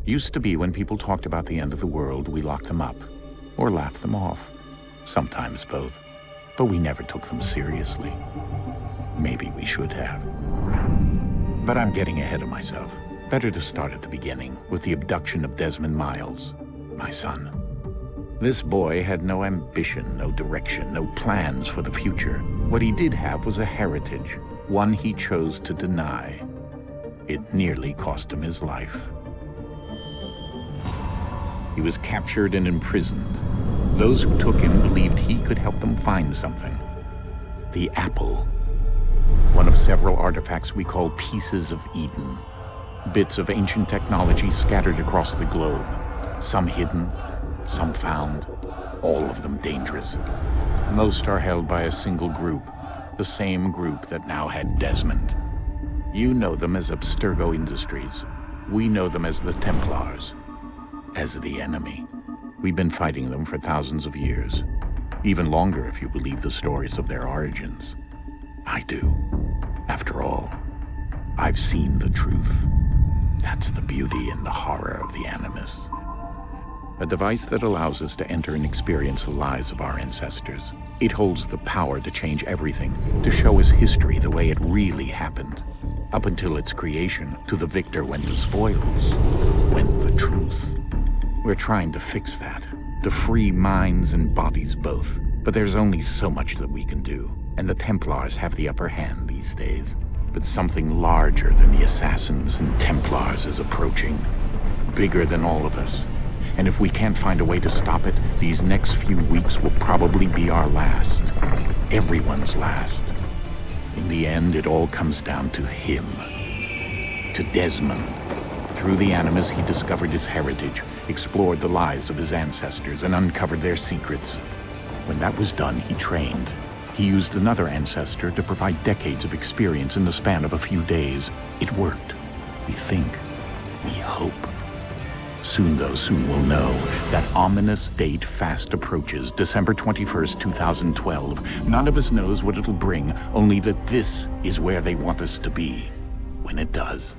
Used to be when people talked about the end of the world, we locked them up. Or laughed them off. Sometimes both. But we never took them seriously. Maybe we should have. But I'm getting ahead of myself. Better to start at the beginning, with the abduction of Desmond Miles, my son. This boy had no ambition, no direction, no plans for the future. What he did have was a heritage, one he chose to deny. It nearly cost him his life. He was captured and imprisoned. Those who took him believed he could help them find something. The apple. One of several artifacts we call pieces of Eden. Bits of ancient technology scattered across the globe. Some hidden, some found, all of them dangerous. Most are held by a single group, the same group that now had Desmond. You know them as Abstergo Industries. We know them as the Templars. As the enemy. We've been fighting them for thousands of years. Even longer if you believe the stories of their origins. I do. After all, I've seen the truth. That's the beauty and the horror of the Animus. A device that allows us to enter and experience the lives of our ancestors. It holds the power to change everything, to show us history the way it really happened. Up until its creation, to the victor went the spoils, went the truth. We're trying to fix that, to free minds and bodies both. But there's only so much that we can do, and the Templars have the upper hand these days. But something larger than the Assassins and Templars is approaching, bigger than all of us. And if we can't find a way to stop it, these next few weeks will probably be our last. Everyone's last. In the end, it all comes down to him. To Desmond. Through the Animus, he discovered his heritage, explored the lives of his ancestors, and uncovered their secrets. When that was done, he trained. He used another ancestor to provide decades of experience in the span of a few days. It worked. We think. We hope. Soon, though, soon we'll know. That ominous date fast approaches, December 21st, 2012. None of us knows what it'll bring, only that this is where they want us to be, when it does.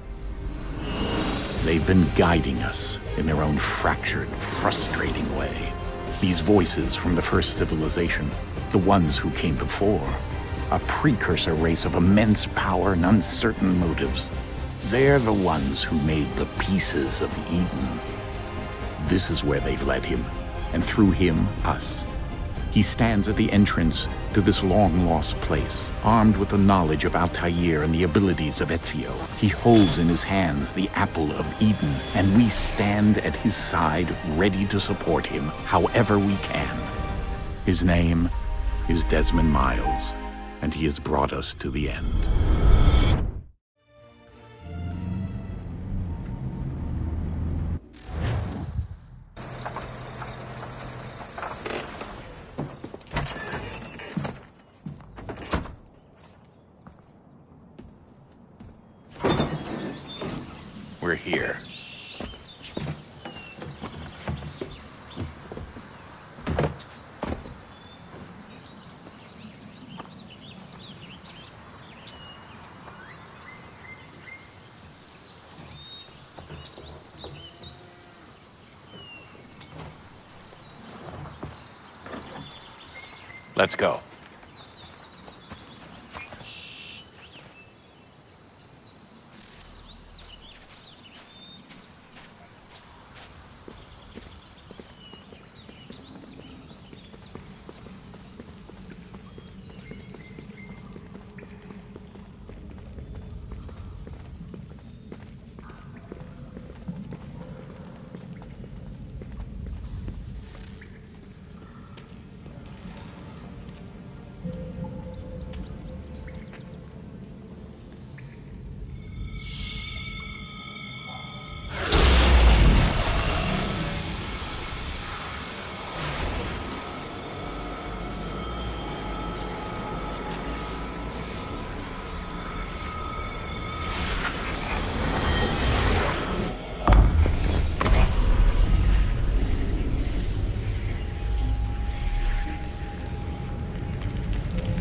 They've been guiding us in their own fractured, frustrating way. These voices from the first civilization, the ones who came before, a precursor race of immense power and uncertain motives. They're the ones who made the pieces of Eden. This is where they've led him, and through him, us. He stands at the entrance to this long-lost place, armed with the knowledge of Altair and the abilities of Ezio. He holds in his hands the apple of Eden, and we stand at his side, ready to support him however we can. His name is Desmond Miles, and he has brought us to the end. We're here. Let's go.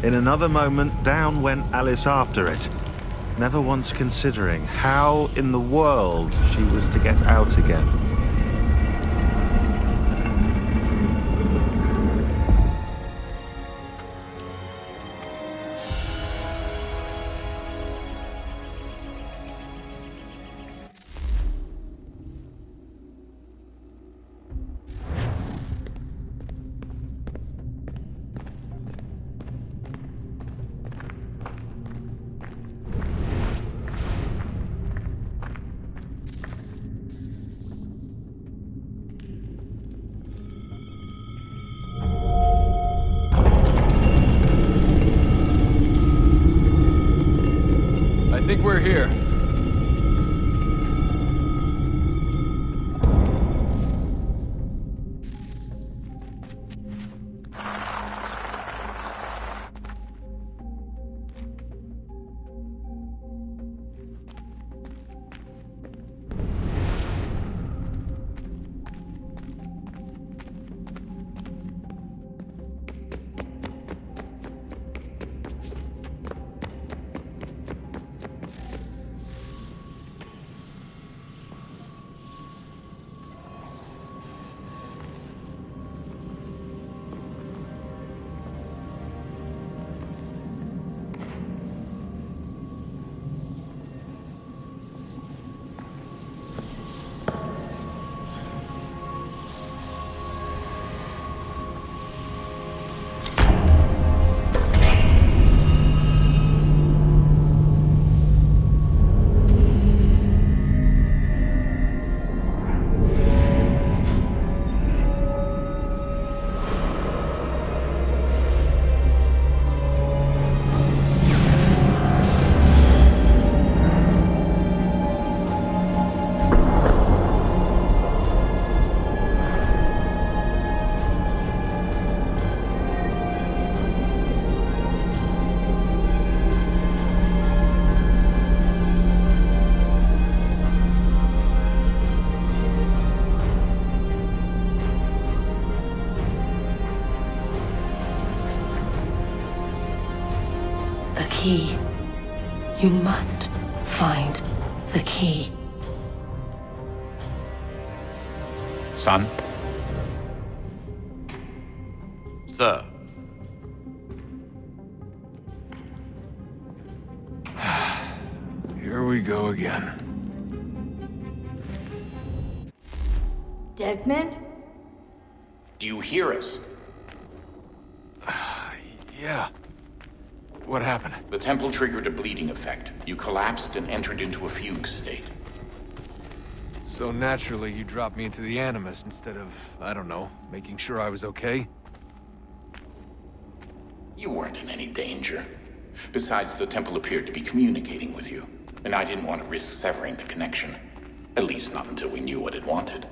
In another moment, down went Alice after it. never once considering how in the world she was to get out again. I think we're here. The key. You must find the key. Son? Sir. Here we go again. Desmond? Do you hear us? Yeah. What happened? The temple triggered a bleeding effect. You collapsed and entered into a fugue state. So naturally, you dropped me into the Animus instead of, I don't know, making sure I was okay? You weren't in any danger. Besides, the temple appeared to be communicating with you, and I didn't want to risk severing the connection. At least not until we knew what it wanted.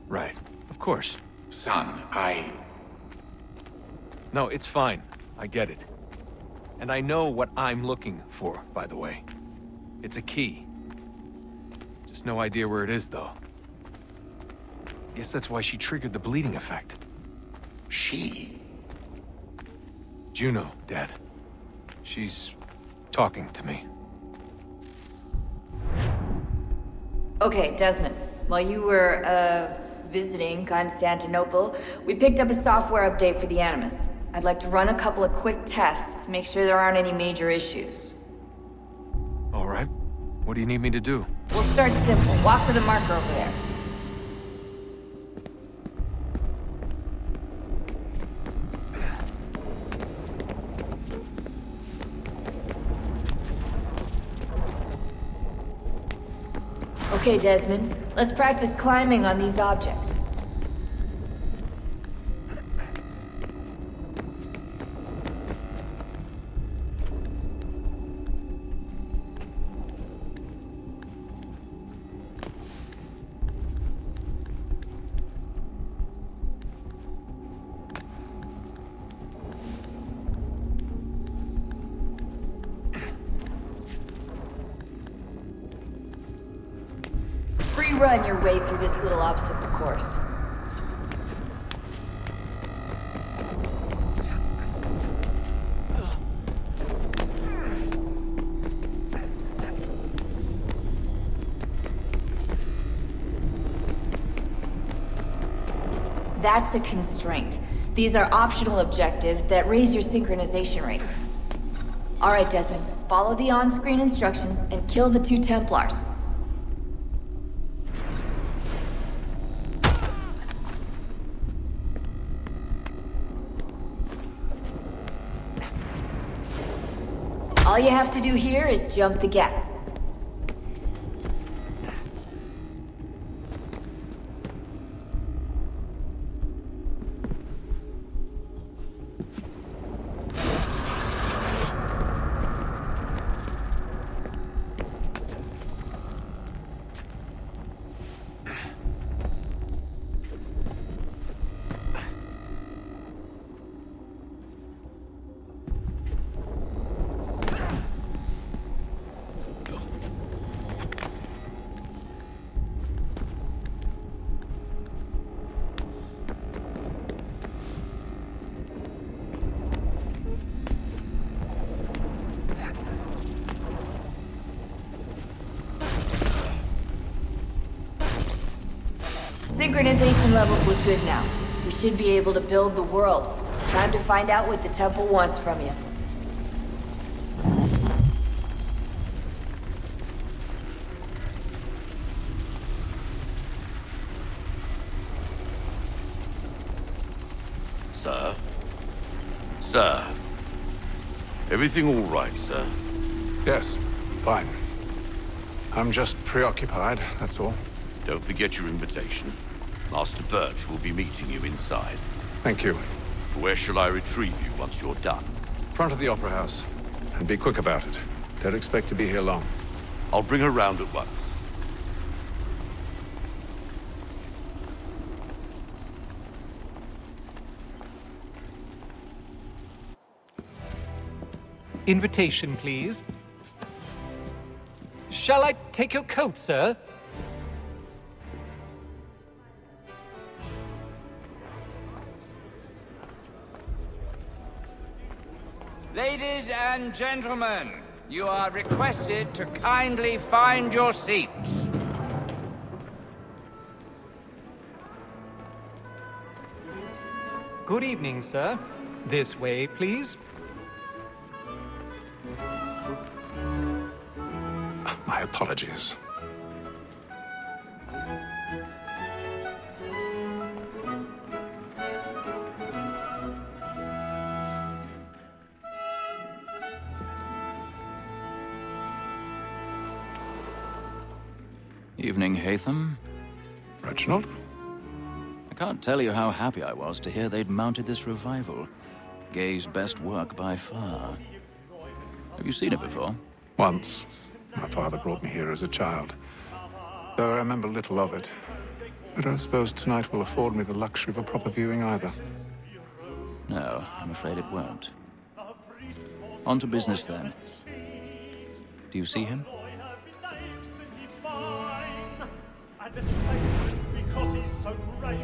Right. Of course. Son, No, it's fine. I get it. And I know what I'm looking for, by the way. It's a key. Just no idea where it is, though. Guess that's why she triggered the bleeding effect. She? Juno, Dad. She's talking to me. Okay, Desmond. While you were, visiting Constantinople, we picked up a software update for the Animus. I'd like to run a couple of quick tests, make sure there aren't any major issues. All right. What do you need me to do? We'll start simple. Walk to the marker over there. Okay, Desmond. Let's practice climbing on these objects. Run your way through this little obstacle course. That's a constraint. These are optional objectives that raise your synchronization rate. Alright, Desmond. Follow the on-screen instructions and kill the 2 Templars. All you have to do here is jump the gap. Synchronization levels look good now. We should be able to build the world. Time to find out what the temple wants from you. Sir? Sir? Everything all right, sir? Yes, fine. I'm just preoccupied, that's all. Don't forget your invitation. Master Birch will be meeting you inside. Thank you. Where shall I retrieve you once you're done? Front of the Opera House. And be quick about it. Don't expect to be here long. I'll bring her round at once. Invitation, please. Shall I take your coat, sir? Ladies and gentlemen, you are requested to kindly find your seats. Good evening, sir. This way, please. My apologies. Evening, Hatham. Reginald? I can't tell you how happy I was to hear they'd mounted this revival. Gay's best work by far. Have you seen it before? Once. My father brought me here as a child. Though I remember little of it. I don't suppose tonight will afford me the luxury of a proper viewing either. No, I'm afraid it won't. On to business then. Do you see him? Because he's so great,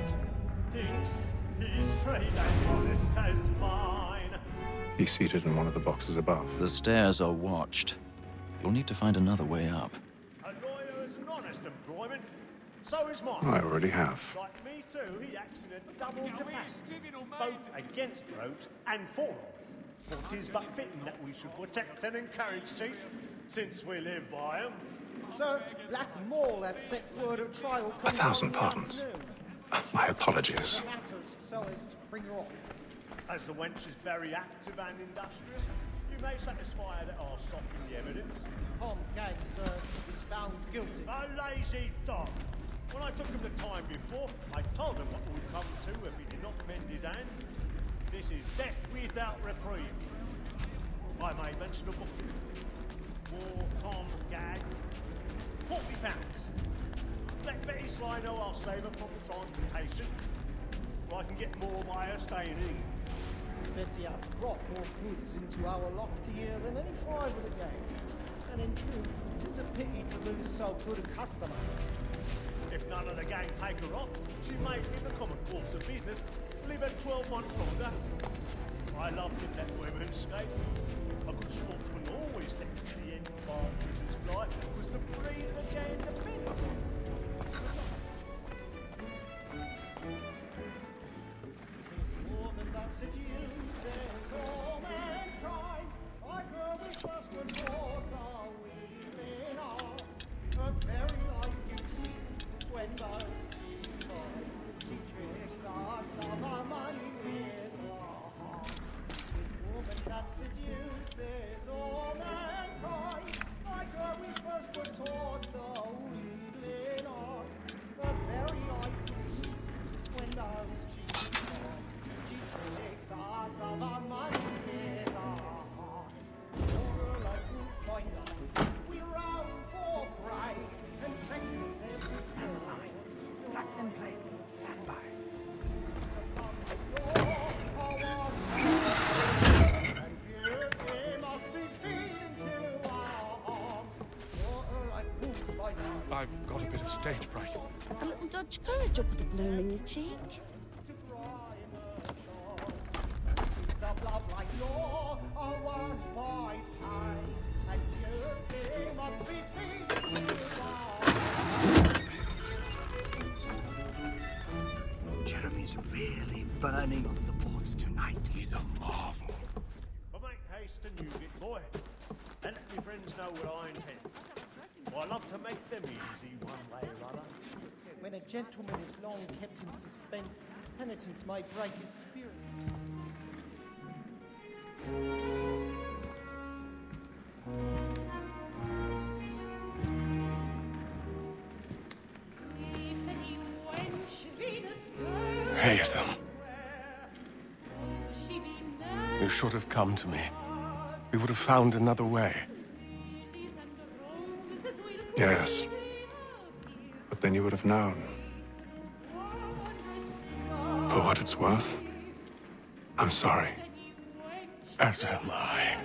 thinks his trade as honest as mine. He's seated in one of the boxes above. The stairs are watched. You'll need to find another way up. A lawyer is an honest employment, so is mine. I already have. Like me too, he acts in a double capacity, both against rogues and for them. For 'tis but fitting that we should protect and encourage cheats, since we live by 'em. Sir, Black Mall had sent word of trial. 1,000 pardons. My apologies. Matters so as to bring her off. As the wench is very active and industrious, you may satisfy her that I'll soften the evidence. Tom Gag, sir, is found guilty. A lazy dog. When I took him the time before, I told him what would come to if he did not mend his hand. This is death without reprieve. I may mention a book. More Tom Gag. £40. Let Betty Sly know I'll save her from the transportation, or I can get more by her staying in. Betty hath brought more goods into our locked year than any 5 of the gang. And in truth, 'tis a pity to lose so good a customer. If none of the gang take her off, she may, in the common course of business, live her 12 months longer. I loved it let women skate. A good sportsman always thinks the end of our business life was the breed of the gang depended on. A little Dutch courage will put a bloom in your cheek. Jeremy's really burning on the boards tonight. He's a marvel. But make haste and use it, boy. And let me friends know what I intend. I love to make them easy one way or other. When a gentleman is long kept in suspense, penitence may break his spirit. Haytham. You should have come to me. We would have found another way. Yes. But then you would have known. For what it's worth, I'm sorry. As am I.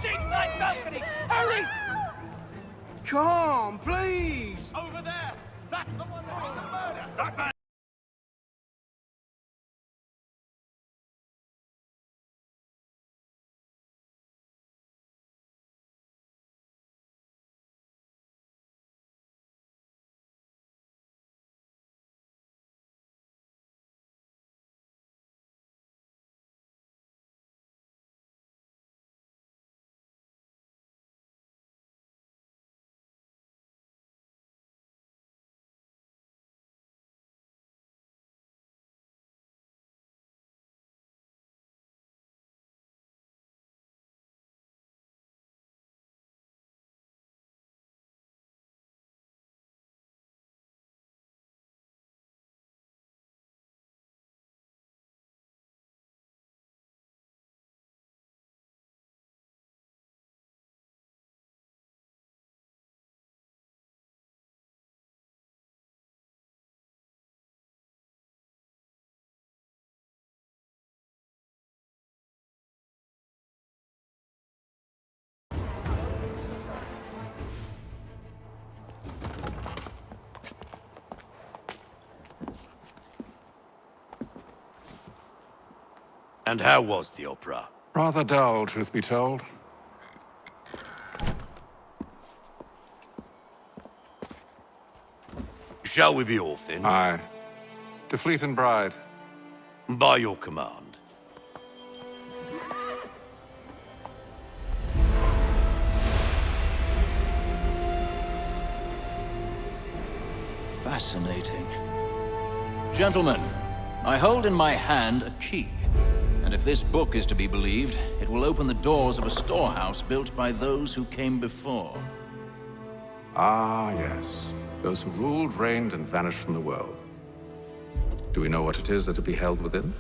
Inside balcony! Hurry! Come, please! Over there! That's the one that did the murder! That man! And how was the opera? Rather dull, truth be told. Shall we be off then? Aye. To Fleet and Bride. By your command. Fascinating. Gentlemen, I hold in my hand a key. And if this book is to be believed, it will open the doors of a storehouse built by those who came before. Ah, yes. Those who ruled, reigned, and vanished from the world. Do we know what it is that will be held within?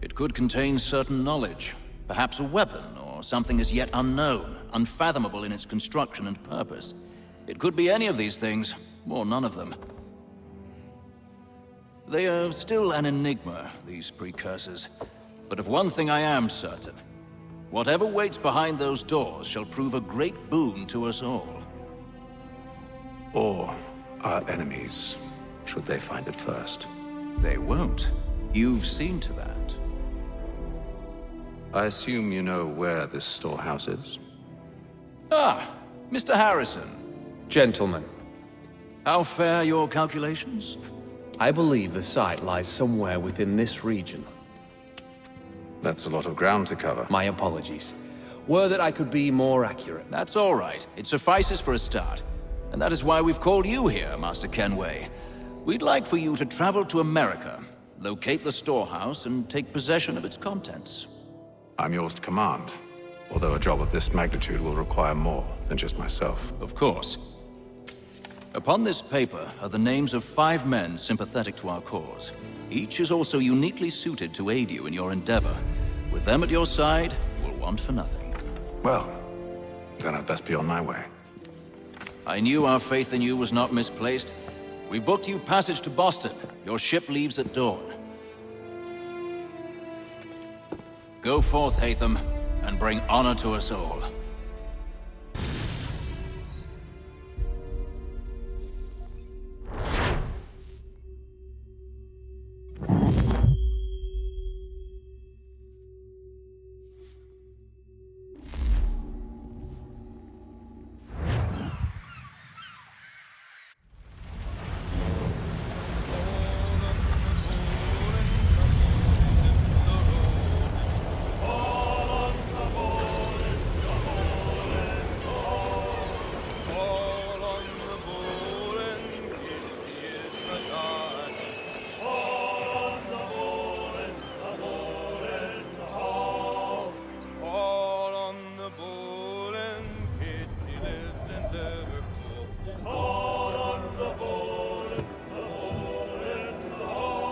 It could contain certain knowledge. Perhaps a weapon, or something as yet unknown, unfathomable in its construction and purpose. It could be any of these things, or none of them. They are still an enigma, these precursors. But of one thing I am certain. Whatever waits behind those doors shall prove a great boon to us all. Or our enemies, should they find it first. They won't. You've seen to that. I assume you know where this storehouse is? Ah, Mr. Harrison. Gentlemen, How fare your calculations? I believe the site lies somewhere within this region. That's a lot of ground to cover. My apologies. Were that I could be more accurate. That's all right. It suffices for a start. And that is why we've called you here, Master Kenway. We'd like for you to travel to America, locate the storehouse, and take possession of its contents. I'm yours to command, although a job of this magnitude will require more than just myself. Of course. Upon this paper are the names of 5 men sympathetic to our cause. Each is also uniquely suited to aid you in your endeavor. With them at your side, you will want for nothing. Well, then I'd best be on my way. I knew our faith in you was not misplaced. We've booked you passage to Boston. Your ship leaves at dawn. Go forth, Hatham, and bring honor to us all.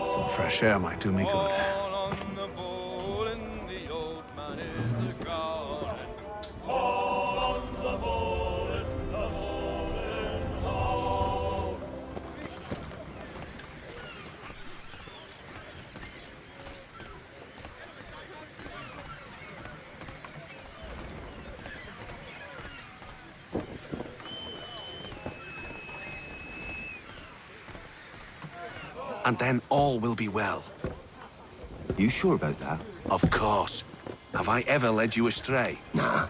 Some fresh air might do me good. And then all will be well. You sure about that? Of course. Have I ever led you astray? Nah.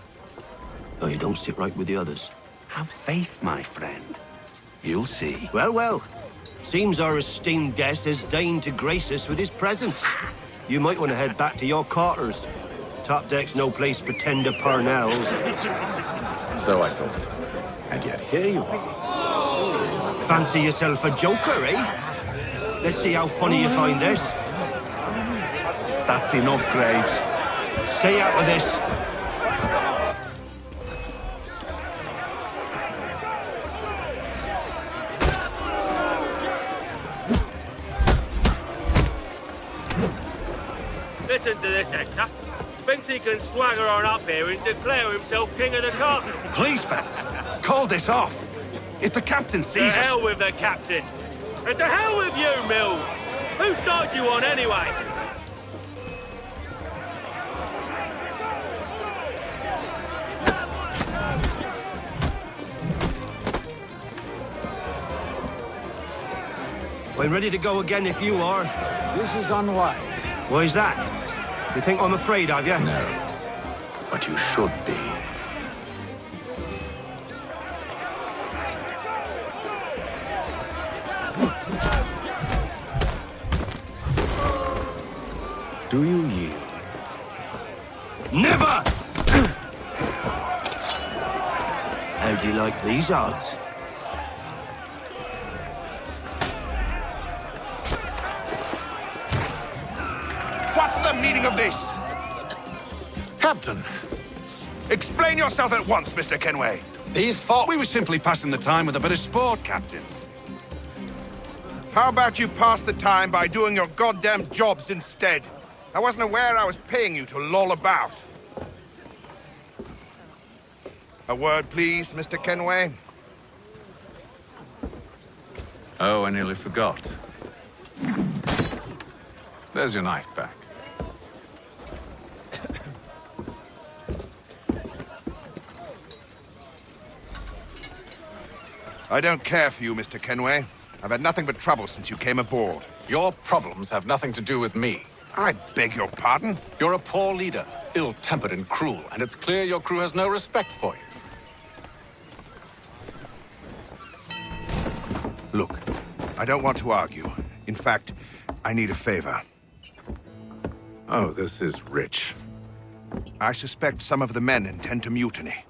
Oh, you don't sit right with the others. Have faith, my friend. You'll see. Well, well. Seems our esteemed guest has deigned to grace us with his presence. You might want to head back to your quarters. Top deck's no place for tender parnells. So I thought. And yet here you are. Fancy yourself a joker, eh? Let's see how funny you find this. That's enough, Graves. Stay out of this. Listen to this, Hector. Thinks he can swagger on up here and declare himself king of the castle. Please, fellas, call this off. If the captain sees us... To hell with the captain. And to hell with you, Mills! Whose side you on, anyway? We're ready to go again if you are. This is unwise. Why's that? You think I'm afraid of you? No. But you should be. Do you yield? Never! How do you like these odds? What's the meaning of this? Captain! Explain yourself at once, Mr. Kenway. These thought we were simply passing the time with a bit of sport, Captain. How about you pass the time by doing your goddamn jobs instead? I wasn't aware I was paying you to loll about. A word, please, Mr. Kenway. Oh, I nearly forgot. There's your knife back. I don't care for you, Mr. Kenway. I've had nothing but trouble since you came aboard. Your problems have nothing to do with me. I beg your pardon? You're a poor leader, ill-tempered and cruel, and it's clear your crew has no respect for you. Look, I don't want to argue. In fact, I need a favor. Oh, this is rich. I suspect some of the men intend to mutiny.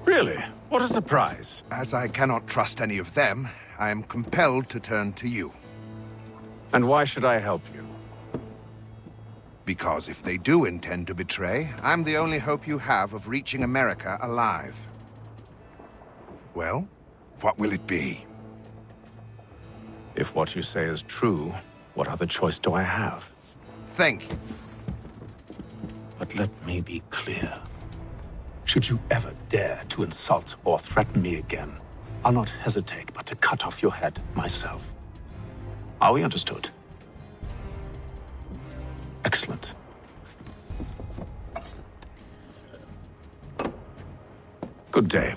Really? What a surprise. As I cannot trust any of them, I am compelled to turn to you. And why should I help you? Because if they do intend to betray, I'm the only hope you have of reaching America alive. Well, what will it be? If what you say is true, what other choice do I have? Think. But let me be clear. Should you ever dare to insult or threaten me again, I'll not hesitate but to cut off your head myself. Are we understood? Excellent. Good day.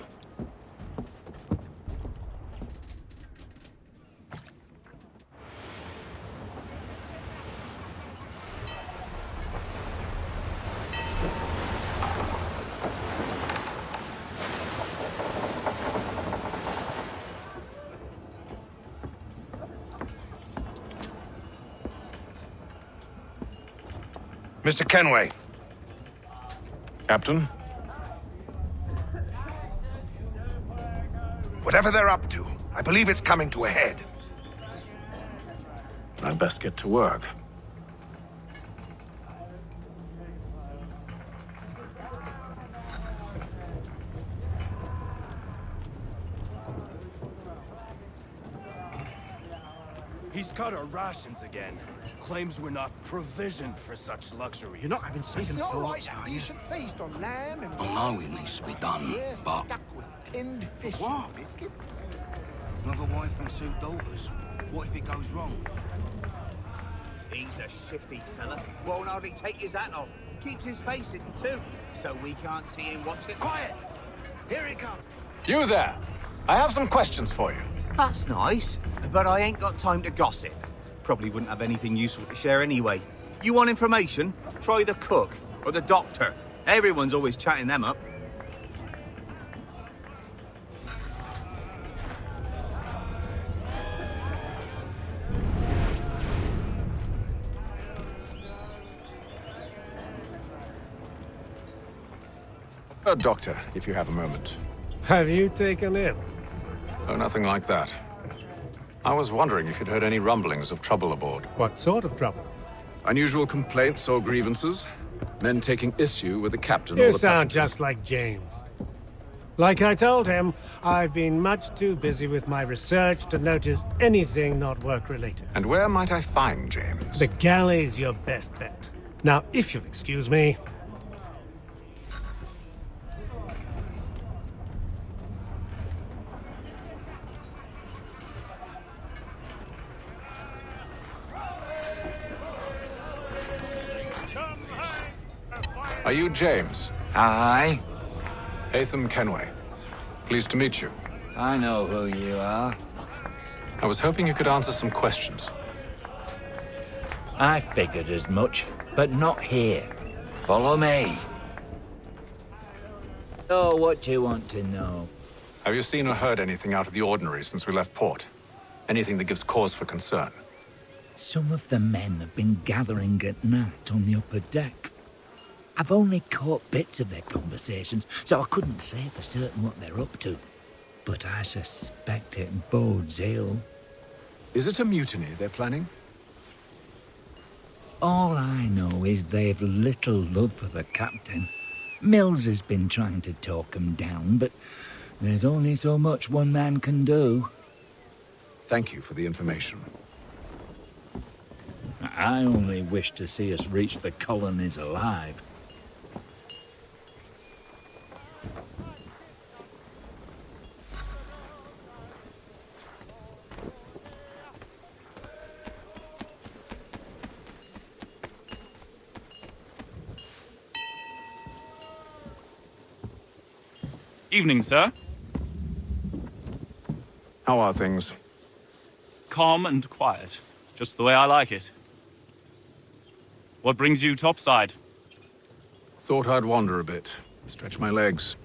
Mr. Kenway. Captain? Whatever they're up to, I believe it's coming to a head. I'd best get to work. He's cut our rations again. Claims we're not provisioned for such luxuries. You're not having second thoughts, are you? Should feast on lamb and I know it needs to be done, but... stuck with tinned fish. What? Another wife and 2 daughters. What if it goes wrong? He's a shifty fella. Won't hardly take his hat off. Keeps his face hidden too, so we can't see him watching. Quiet! Here he comes. You there! I have some questions for you. That's nice, but I ain't got time to gossip. Probably wouldn't have anything useful to share anyway. You want information? Try the cook or the doctor. Everyone's always chatting them up. Doctor, if you have a moment. Have you taken it? Oh, nothing like that. I was wondering if you'd heard any rumblings of trouble aboard. What sort of trouble? Unusual complaints or grievances? Men taking issue with the captain or You the sound passengers? just like James. Like I told him, I've been much too busy with my research to notice anything not work-related. And where might I find James? The galley's your best bet. Now, if you'll excuse me... Are you James? Aye. Hatham Kenway. Pleased to meet you. I know who you are. I was hoping you could answer some questions. I figured as much, but not here. Follow me. Oh, what do you want to know? Have you seen or heard anything out of the ordinary since we left port? Anything that gives cause for concern? Some of the men have been gathering at night on the upper deck. I've only caught bits of their conversations, so I couldn't say for certain what they're up to. But I suspect it bodes ill. Is it a mutiny they're planning? All I know is they've little love for the captain. Mills has been trying to talk him down, but there's only so much one man can do. Thank you for the information. I only wish to see us reach the colonies alive. Evening, sir. How are things? Calm and quiet. Just the way I like it. What brings you topside? Thought I'd wander a bit. Stretch my legs.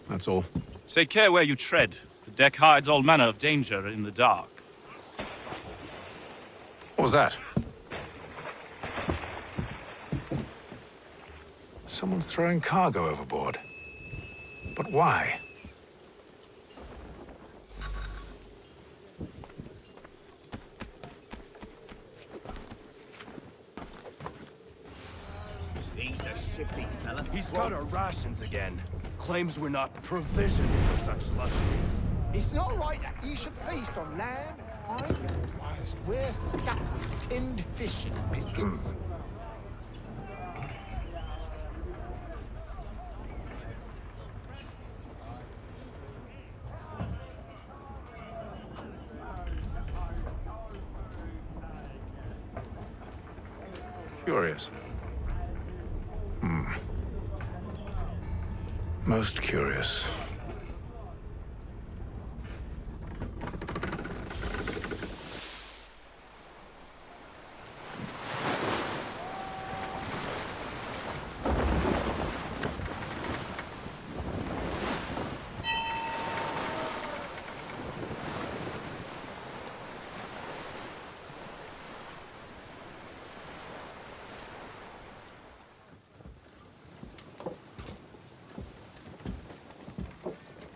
That's all. Take care where you tread. The deck hides all manner of danger in the dark. What was that? Someone's throwing cargo overboard. But why? He's a shifty fella. He's cut our rations again. Claims we're not provisioned for such luxuries. It's not right that you should feast on lamb, iron, whilst we're stuck with tinned fish and biscuits. Curious. Most curious.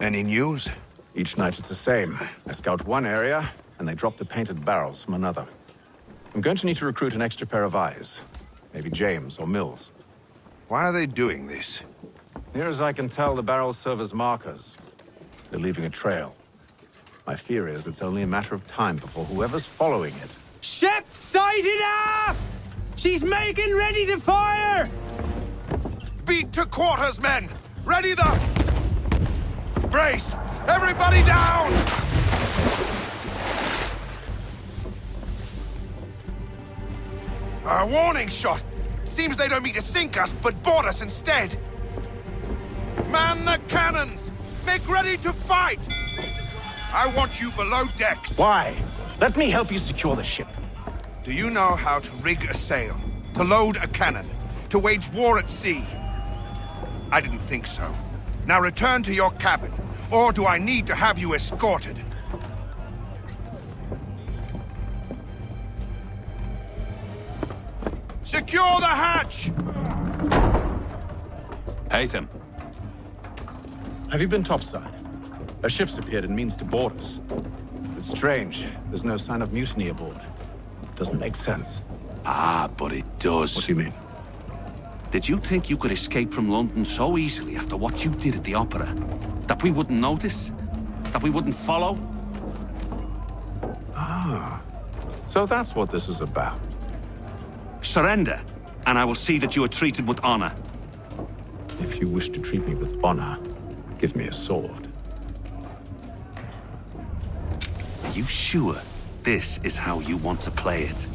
Any news? Each night it's the same. I scout one area, and they drop the painted barrels from another. I'm going to need to recruit an extra pair of eyes. Maybe James or Mills. Why are they doing this? Near as I can tell, the barrels serve as markers. They're leaving a trail. My fear is it's only a matter of time before whoever's following it... Ship sighted aft! She's making ready to fire! Beat to quarters, men! Ready the... Brace! Everybody down! A warning shot! Seems they don't mean to sink us, but board us instead! Man the cannons! Make ready to fight! I want you below decks. Why? Let me help you secure the ship. Do you know how to rig a sail? To load a cannon? To wage war at sea? I didn't think so. Now return to your cabin, or do I need to have you escorted? Secure the hatch! Haytham. Have you been topside? A ship's appeared and means to board us. It's strange. There's no sign of mutiny aboard. Doesn't make sense. Ah, but it does. What do you mean? Did you think you could escape from London so easily after what you did at the opera? That we wouldn't notice? That we wouldn't follow? Ah. So that's what this is about. Surrender, and I will see that you are treated with honor. If you wish to treat me with honor, give me a sword. Are you sure this is how you want to play it?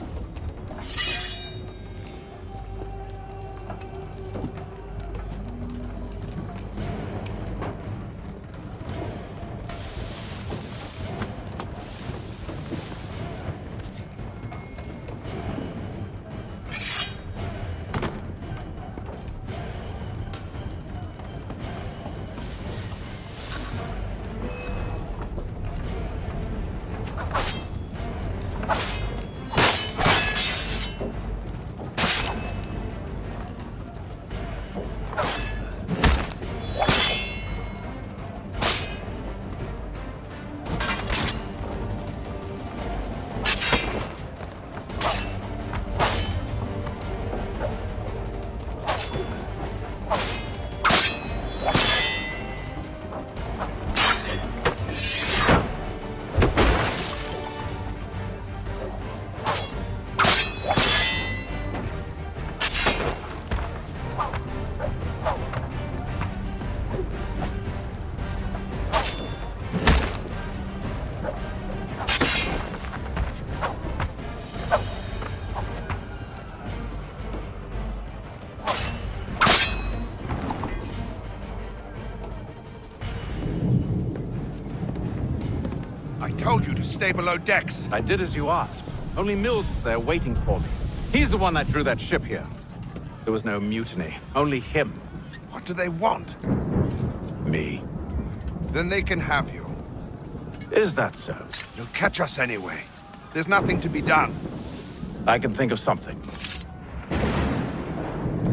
I told you to stay below decks. I did as you asked. Only Mills was there waiting for me. He's the one that drew that ship here. There was no mutiny, only him. What do they want? Me. Then they can have you. Is that so? You'll catch us anyway. There's nothing to be done. I can think of something.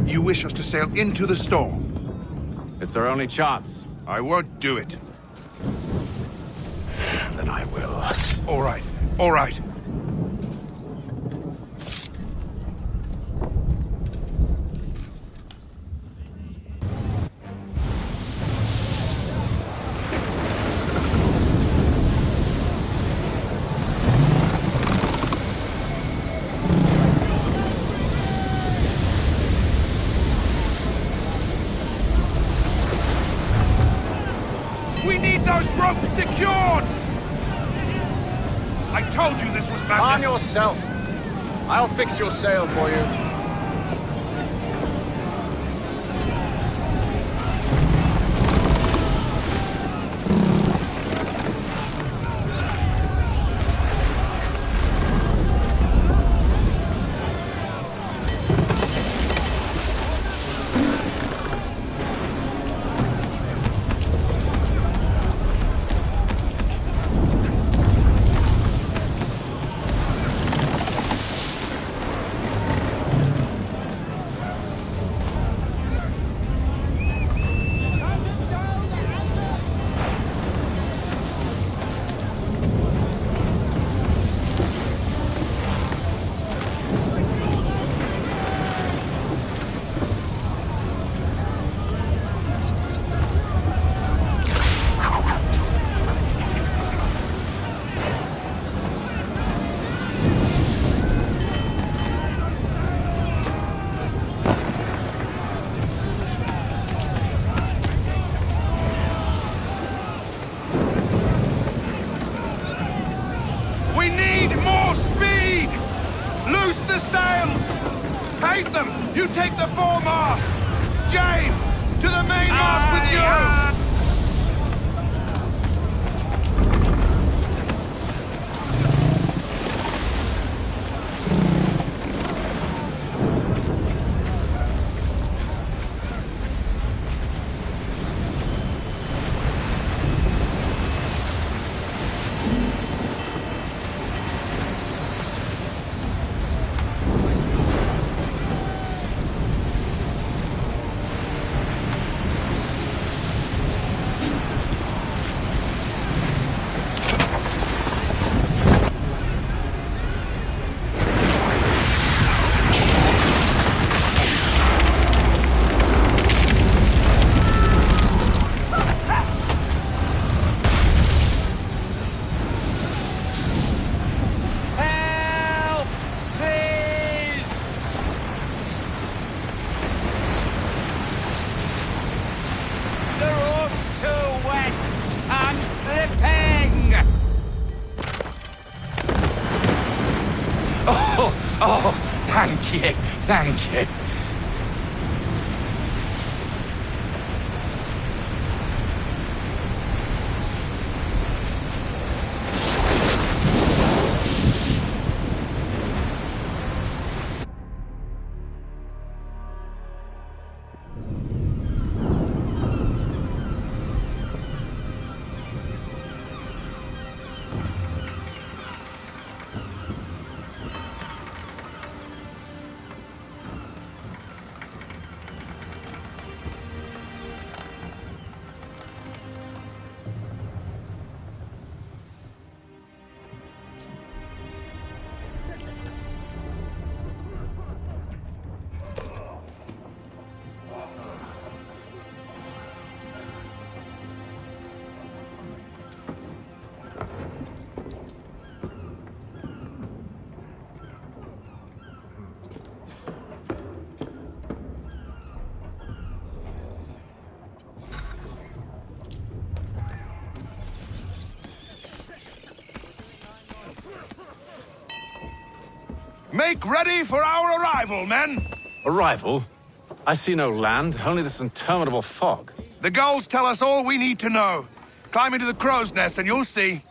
You wish us to sail into the storm? It's our only chance. I won't do it. Then I will. All right, all right. Dock secured! I told you this was madness! Calm yourself. I'll fix your sail for you. We need more speed! Loose the sails! Hate them! You take the foremast! James! To the mainmast with you! Oh, thank you, thank you. Make ready for our arrival, men! Arrival? I see no land, only this interminable fog. The gulls tell us all we need to know. Climb into the crow's nest and you'll see.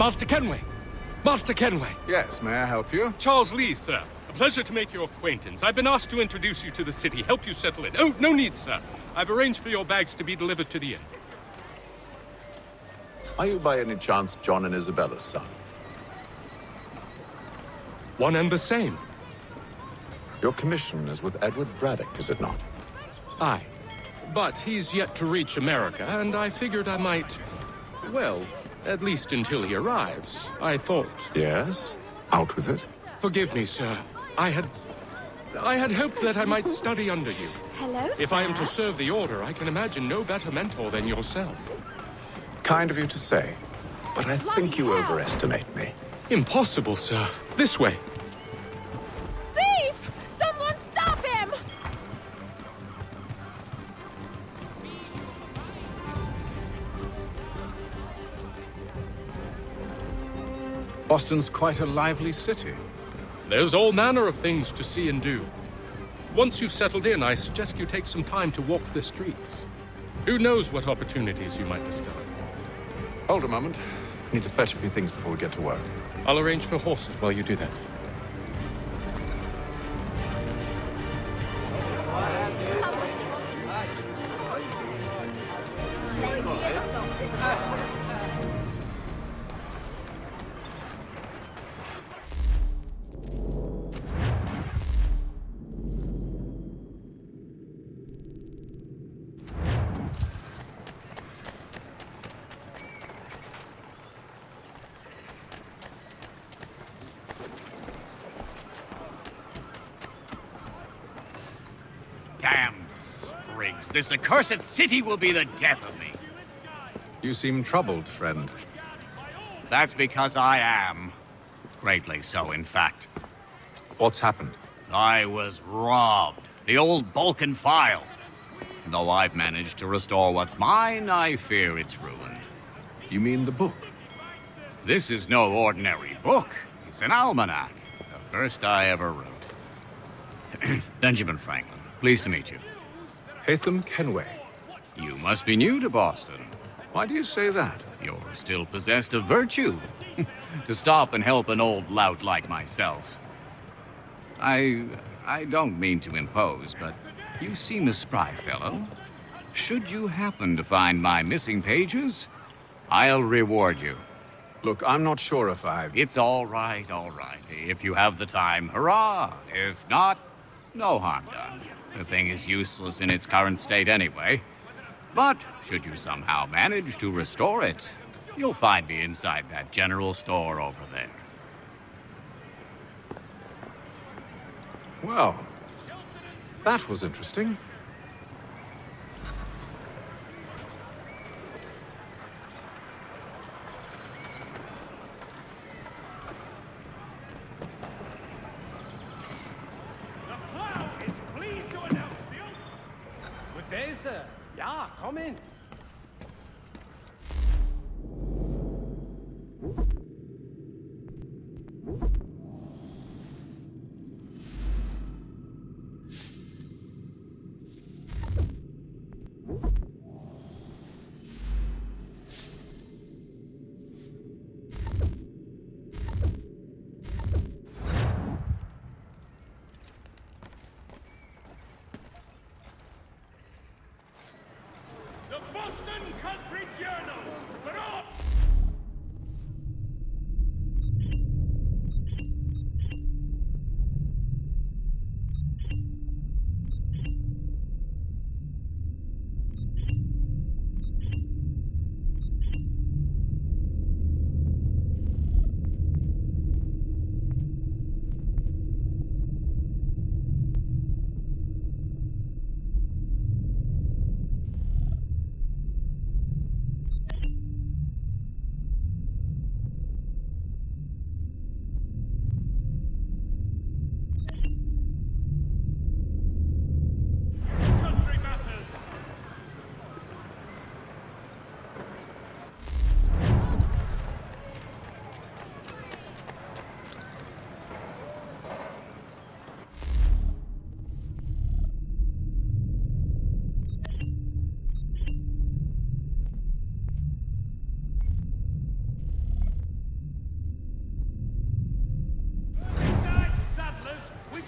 Master Kenway! Master Kenway! Yes, may I help you? Charles Lee, sir. A pleasure to make your acquaintance. I've been asked to introduce you to the city, help you settle in. Oh, no need, sir. I've arranged for your bags to be delivered to the inn. Are you by any chance John and Isabella's son? One and the same. Your commission is with Edward Braddock, is it not? Aye. But he's yet to reach America, and I figured I might... Well, at least until he arrives, I thought. Yes? Out with it. Forgive me, sir. I had hoped that I might study under you. Hello, If I am to serve the Order, I can imagine no better mentor than yourself. Kind of you to say, but I think you overestimate me. Impossible, sir. This way. Thief! Someone stop him! Boston's quite a lively city. There's all manner of things to see and do. Once you've settled in, I suggest you take some time to walk the streets. Who knows what opportunities you might discover. Hold a moment. Need to fetch a few things before we get to work. I'll arrange for horses while you do that. Damned sprigs. This accursed city will be the death of me. You seem troubled, friend. That's because I am. Greatly so, in fact. What's happened? I was robbed. The old Balkan file. And though I've managed to restore what's mine, I fear it's ruined. You mean the book? This is no ordinary book. It's an almanac. The first I ever wrote. Benjamin Franklin. Pleased to meet you. Haytham Kenway. You must be new to Boston. Why do you say that? You're still possessed of virtue. To stop and help an old lout like myself. I don't mean to impose, but you seem a spry fellow. Should you happen to find my missing pages, I'll reward you. Look, I'm not sure if It's all right, all right. If you have the time, hurrah! If not, no harm done. The thing is useless in its current state anyway. But should you somehow manage to restore it, you'll find me inside that general store over there. Well, that was interesting. Good day, sir. Ja, komm in. The Boston Country Journal! We're off!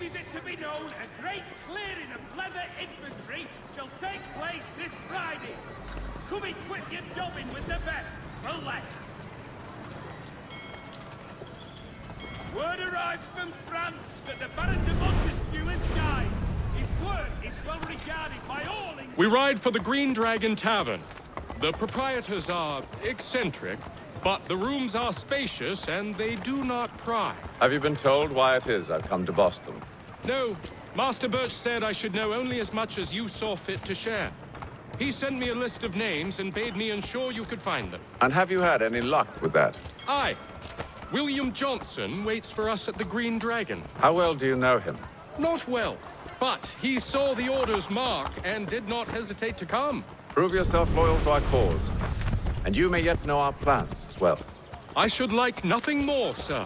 wishes it to be known, a great clearing of leather infantry shall take place this Friday. Come equip your dobbin with the best, for less. Word arrives from France that the Baron de Montesquieu has died. His work is well regarded by all England. We ride for the Green Dragon Tavern. The proprietors are eccentric, but the rooms are spacious and they do not pry. Have you been told why it is I've come to Boston? No, Master Birch said I should know only as much as you saw fit to share. He sent me a list of names and bade me ensure you could find them. And have you had any luck with that? Aye. William Johnson waits for us at the Green Dragon. How well do you know him? Not well, but he saw the order's mark and did not hesitate to come. Prove yourself loyal to our cause. And you may yet know our plans as well. I should like nothing more, sir.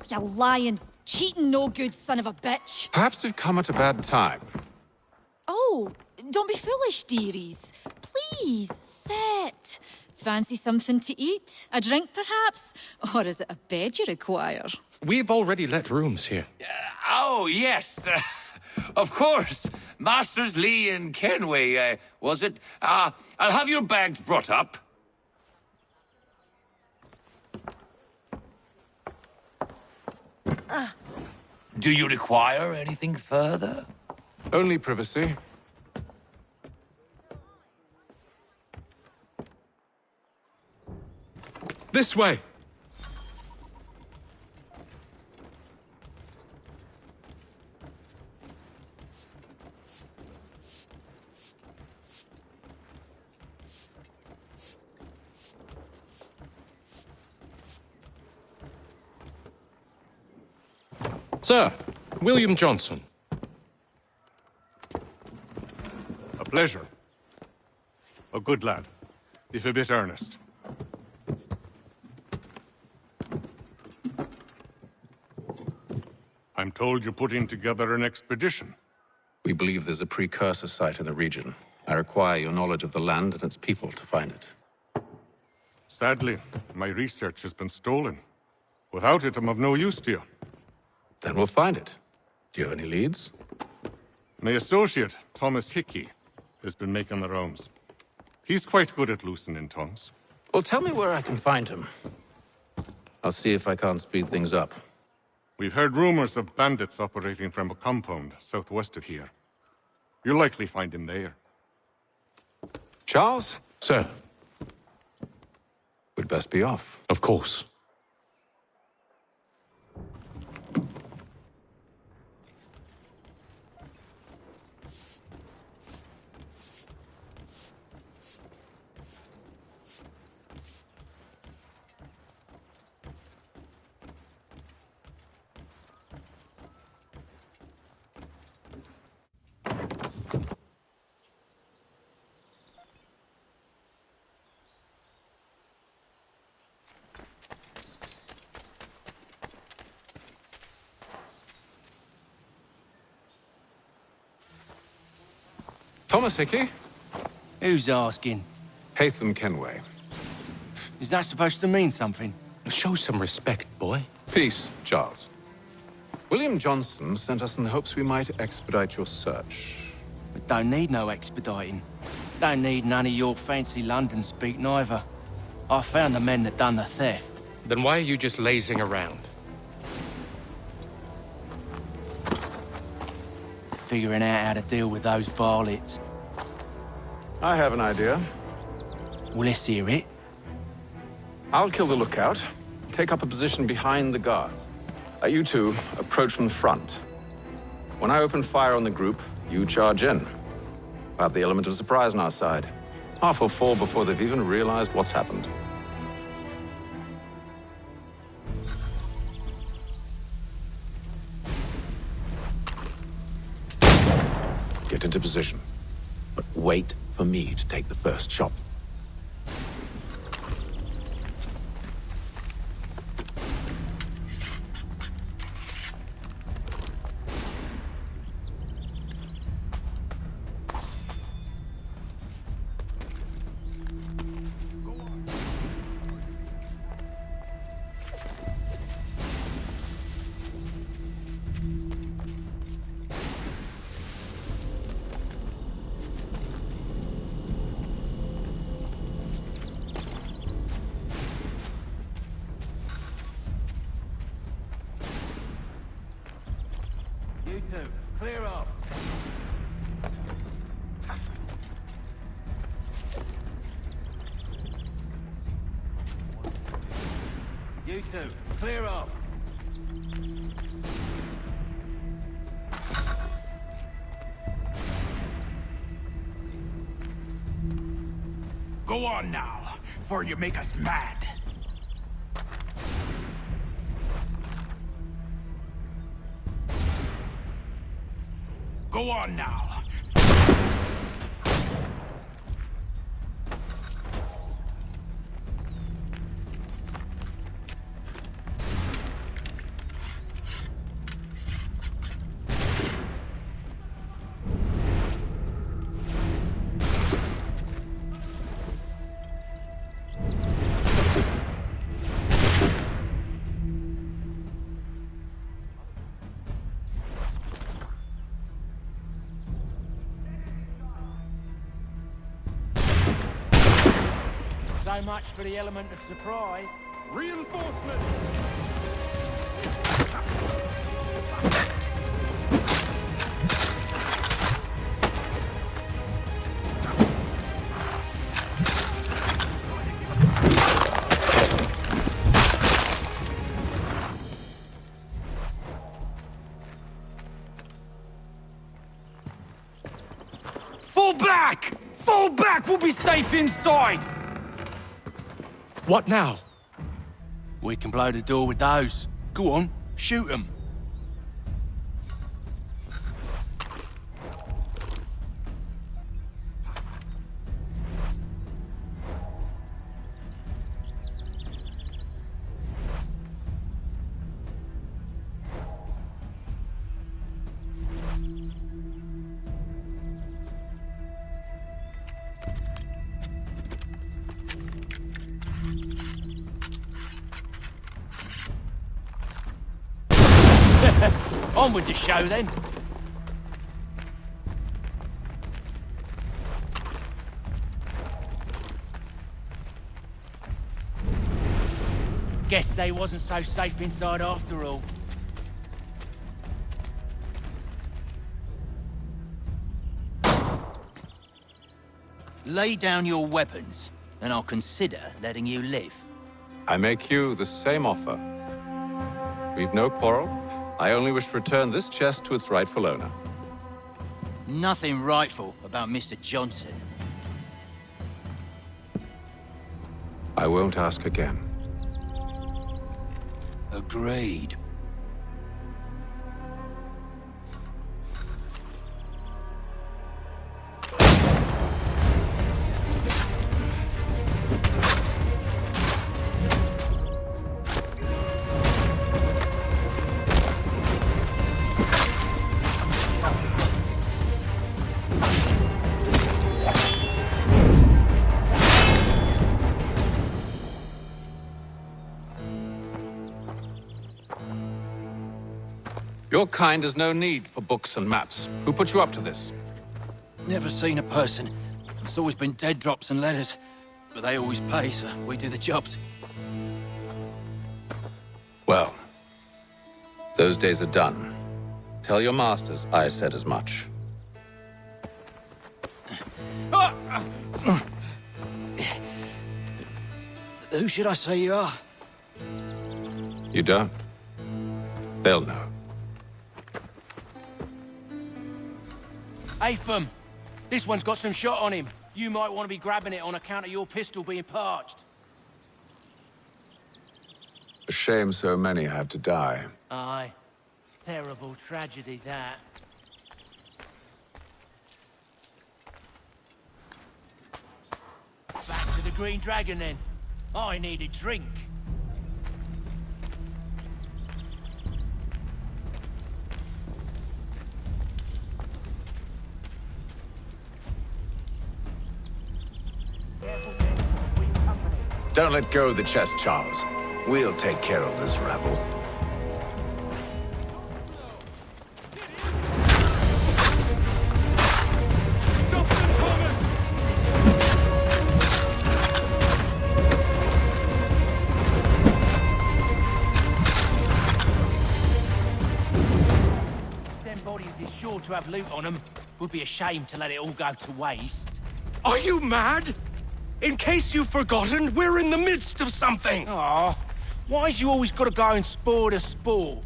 You lying, cheating, no good son of a bitch. Perhaps we've come at a bad time. Oh, don't be foolish, dearies. Please, sit. Fancy something to eat? A drink, perhaps? Or is it a bed you require? We've already let rooms here. Oh, yes. Of course. Masters Lee and Kenway, was it? I'll have your bags brought up. Do you require anything further? Only privacy. This way. Sir, William Johnson. A pleasure. A good lad, if a bit earnest. I'm told you're putting together an expedition. We believe there's a precursor site in the region. I require your knowledge of the land and its people to find it. Sadly, my research has been stolen. Without it, I'm of no use to you. Then we'll find it. Do you have any leads? My associate, Thomas Hickey, has been making the rounds. He's quite good at loosening tongues. Well, tell me where I can find him. I'll see if I can't speed things up. We've heard rumors of bandits operating from a compound southwest of here. You'll likely find him there. Charles? Sir. We'd best be off. Of course. Thomas Hickey? Who's asking? Haytham Kenway. Is that supposed to mean something? Show some respect, boy. Peace, Charles. William Johnson sent us in the hopes we might expedite your search. We don't need no expediting. Don't need none of your fancy London speak neither. I found the men that done the theft. Then why are you just lazing around? Figuring out how to deal with those varlets. I have an idea. Well, let's hear it. I'll kill the lookout, take up a position behind the guards. You two approach from the front. When I open fire on the group, you charge in. We'll have the element of surprise on our side. Half will fall before they've even realized what's happened. Get into position. But wait for me to take the first shot. You two, clear up. You two, clear up. Go on now, before you make us mad. Go on now. So much for the element of surprise. Reinforcements! Fall back! Fall back! We'll be safe inside! What now? We can blow the door with those. Go on, shoot them. On with the show, then. Guess they wasn't so safe inside after all. Lay down your weapons, and I'll consider letting you live. I make you the same offer. We've no quarrel. I only wish to return this chest to its rightful owner. Nothing rightful about Mr. Johnson. I won't ask again. Agreed. Your kind has no need for books and maps. Who put you up to this? Never seen a person. It's always been dead drops and letters. But they always pay, so we do the jobs. Well, those days are done. Tell your masters I said as much. Who should I say you are? You don't? They'll know. Atham, this one's got some shot on him. You might want to be grabbing it on account of your pistol being parched. A shame so many had to die. Aye. Terrible tragedy, that. Back to the Green Dragon, then. I need a drink. Don't let go of the chest, Charles. We'll take care of this rabble. Them bodies is sure to have loot on them. Would be a shame to let it all go to waste. Are you mad? In case you've forgotten, we're in the midst of something! Aw, why's you always gotta go and spoil the sport?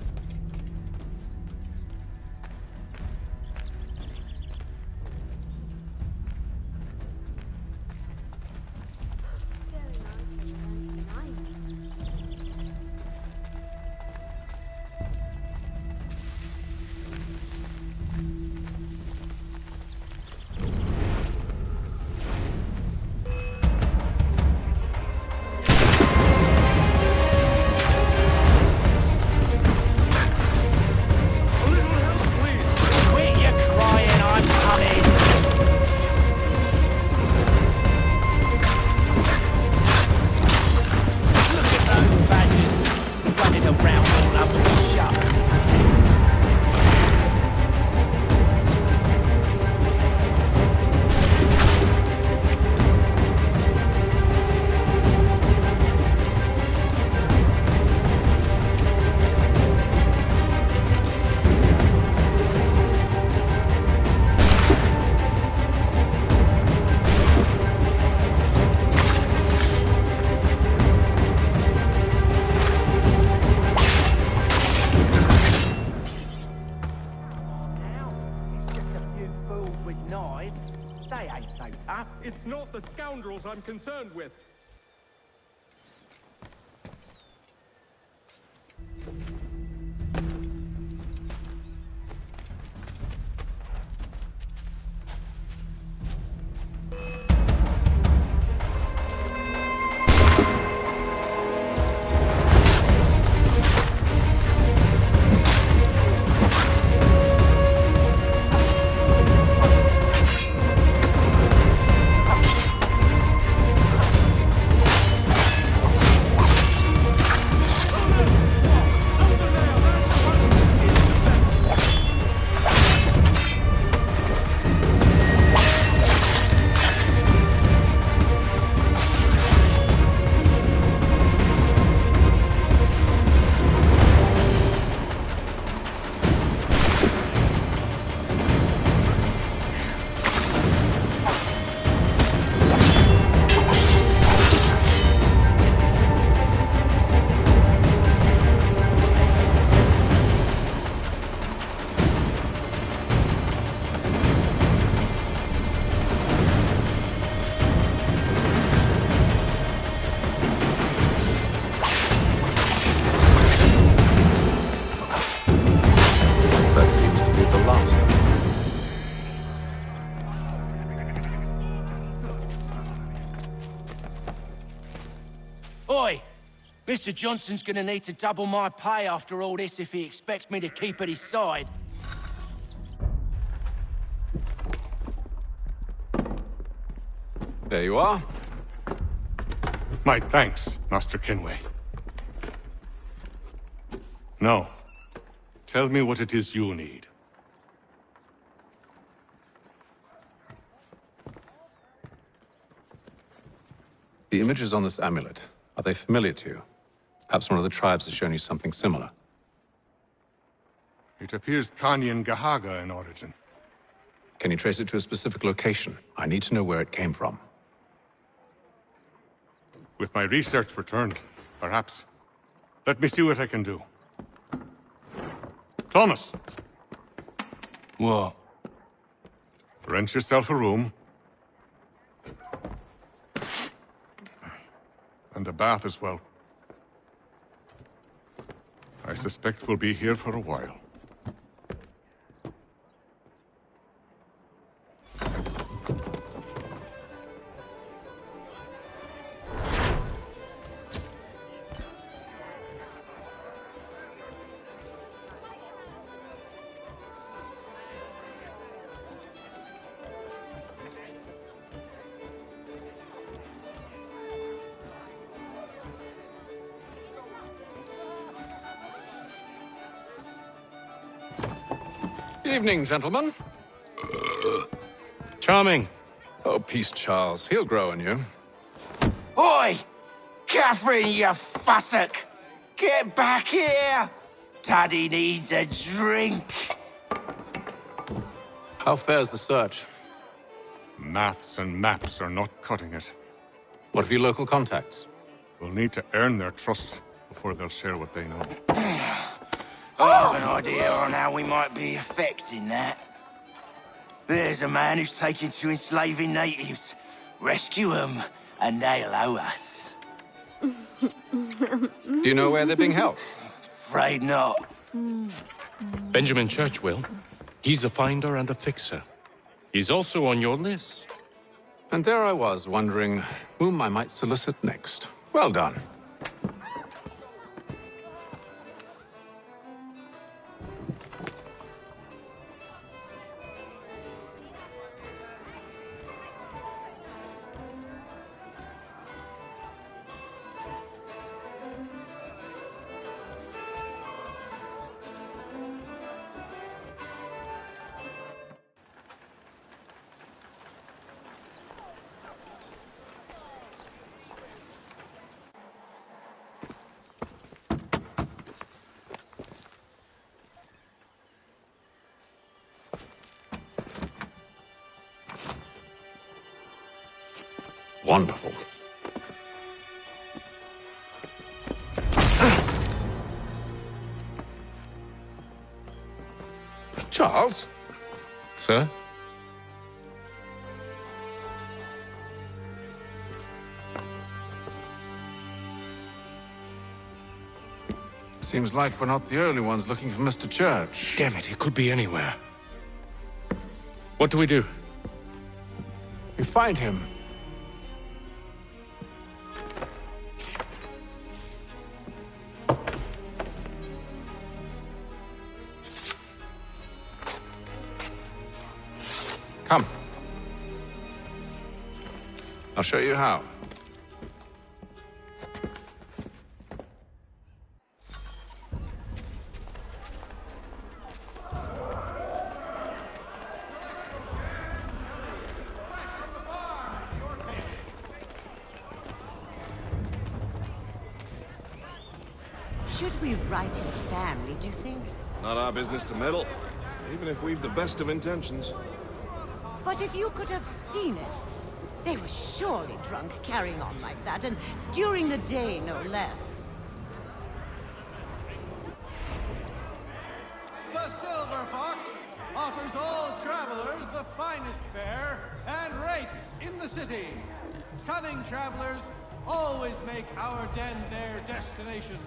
It's not the scoundrels I'm concerned with. Oi! Mr. Johnson's gonna need to double my pay after all this if he expects me to keep at his side. There you are. My thanks, Master Kenway. Now, tell me what it is you need. The images on this amulet, are they familiar to you? Perhaps one of the tribes has shown you something similar. It appears Kanyan Gahaga in origin. Can you trace it to a specific location? I need to know where it came from. With my research returned, perhaps. Let me see what I can do. Thomas! What? Rent yourself a room. And a bath as well. I suspect we'll be here for a while. Evening, gentlemen. Charming. Oh, peace, Charles. He'll grow on you. Oi! Catherine, you fussock! Get back here! Daddy needs a drink. How fares the search? Maths and maps are not cutting it. What of your local contacts? We'll need to earn their trust before they'll share what they know. I have an idea on how we might be affecting that. There's a man who's taken to enslaving natives. Rescue them, and they'll owe us. Do you know where they're being held? Afraid not. Benjamin Church will. He's a finder and a fixer. He's also on your list. And there I was, wondering whom I might solicit next. Well done. Wonderful. Charles? Sir? Seems like we're not the only ones looking for Mr. Church. Damn it, he could be anywhere. What do we do? We find him. Come. I'll show you how. Should we write his family, do you think? Not our business to meddle, even if we've the best of intentions. But if you could have seen it, they were surely drunk carrying on like that, and during the day, no less. The Silver Fox offers all travelers the finest fare and rates in the city. Cunning travelers always make our den their destination.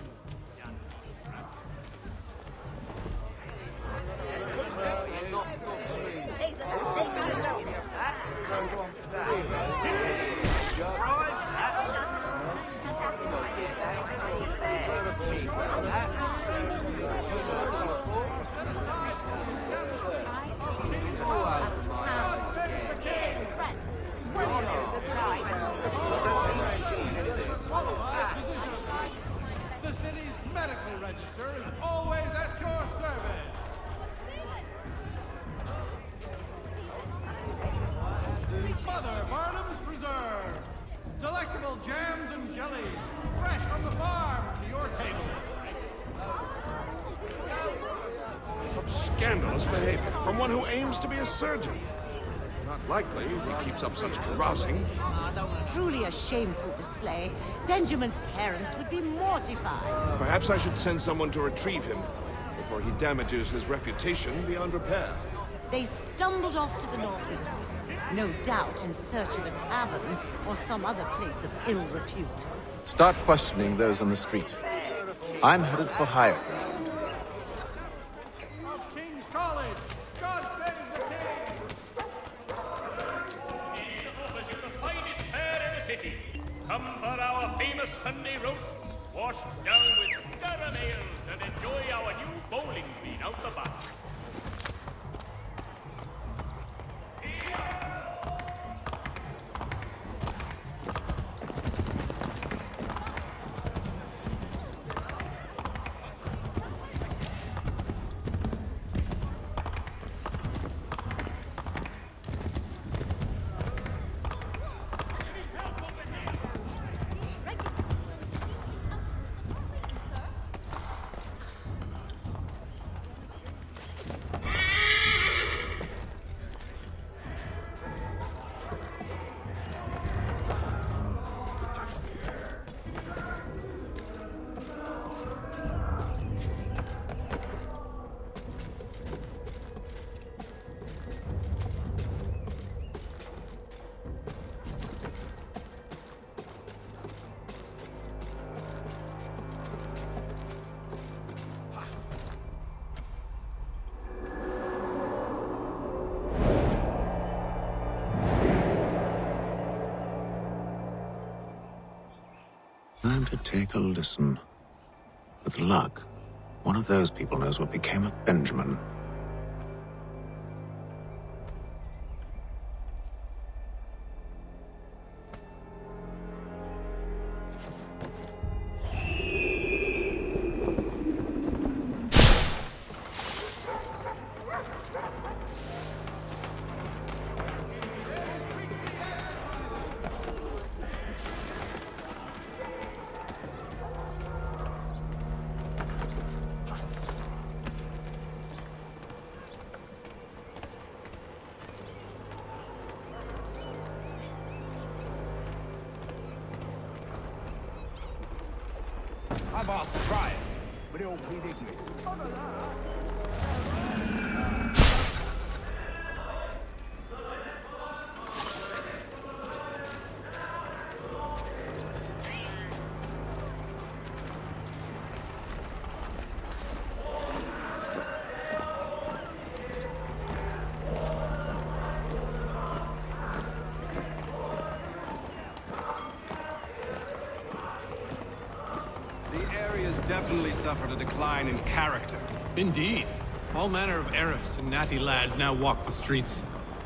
The city's medical register is always at your service. Mother Barnum's Preserves. Delectable jams and jellies, fresh from the farm to your table. Scandalous behavior from one who aims to be a surgeon. Not likely if he keeps up such carousing. Truly a shameful display. Benjamin's parents would be mortified. Perhaps I should send someone to retrieve him before he damages his reputation beyond repair. They stumbled off to the northeast, no doubt in search of a tavern or some other place of ill repute. Start questioning those on the street. I'm headed for higher ground. Of King's College! God save the king! Offers you the finest fare in the city. Come for our famous Sunday roasts, washed down with Durham ales, and enjoy our new bowling green out the back. Time to take a listen. With luck, one of those people knows what became of Benjamin. I've asked to try it, but it'll plead ignorant. Definitely suffered a decline in character. Indeed. All manner of Arifs and natty lads now walk the streets.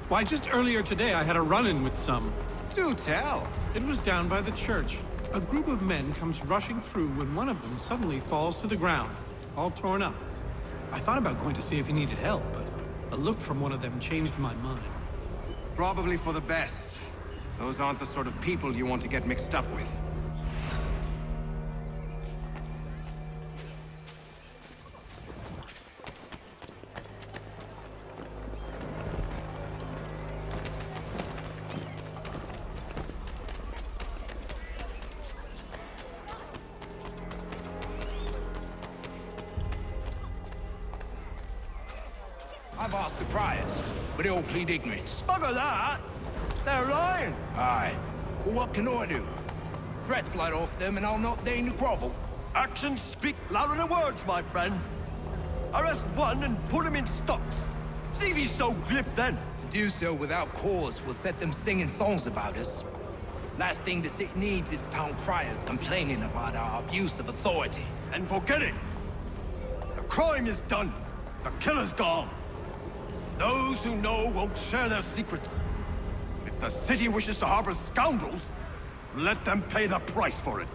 Why, just earlier today I had a run-in with some. Do tell. It was down by the church. A group of men comes rushing through when one of them suddenly falls to the ground, all torn up. I thought about going to see if he needed help, but a look from one of them changed my mind. Probably for the best. Those aren't the sort of people you want to get mixed up with. I've asked to try it, but it'll plead ignorance. Bugger that! They're lying! Aye. Well, what can I do? Threats light off them and I'll not deign to grovel. Actions speak louder than words, my friend. Arrest one and put him in stocks. See if he's so glib then. To do so without cause will set them singing songs about us. Last thing the city needs is town criers complaining about our abuse of authority. And forget it! The crime is done. The killer's gone. Those who know won't share their secrets. If the city wishes to harbor scoundrels, let them pay the price for it.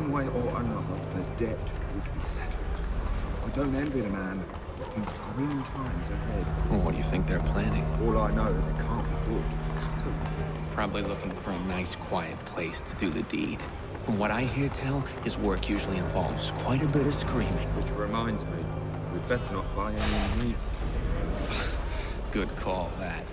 one way or another, the debt would be settled. I don't envy the man. He's grim times ahead. Well, what do you think they're planning? All I know is it can't be good. Probably looking for a nice, quiet place to do the deed. From what I hear tell, his work usually involves quite a bit of screaming. Which reminds me, we'd best not buy any meat. Good call, that.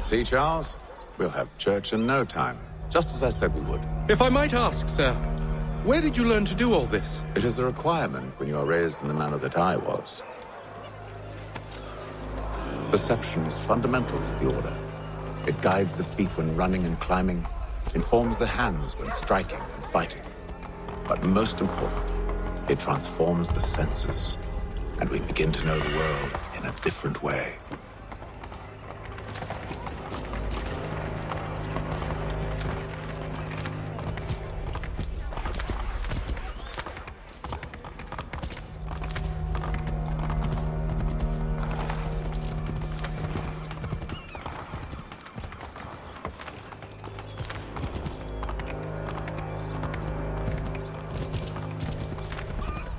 See, Charles? We'll have church in no time, just as I said we would. If I might ask, sir, where did you learn to do all this? It is a requirement when you are raised in the manner that I was. Perception is fundamental to the Order. It guides the feet when running and climbing, informs the hands when striking and fighting. But most important, it transforms the senses, and we begin to know the world in a different way.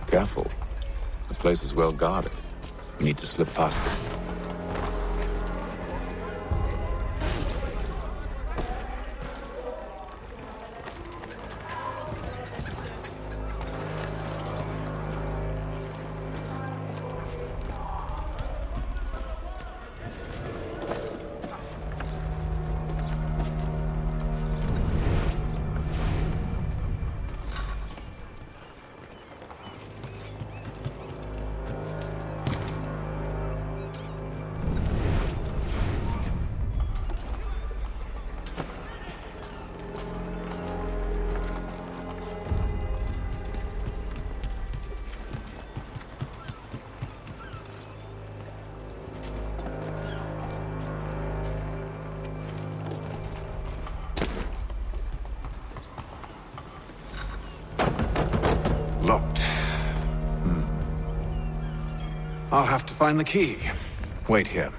Careful. The place is well guarded. We need to slip past it. Locked. I'll have to find the key. Wait here.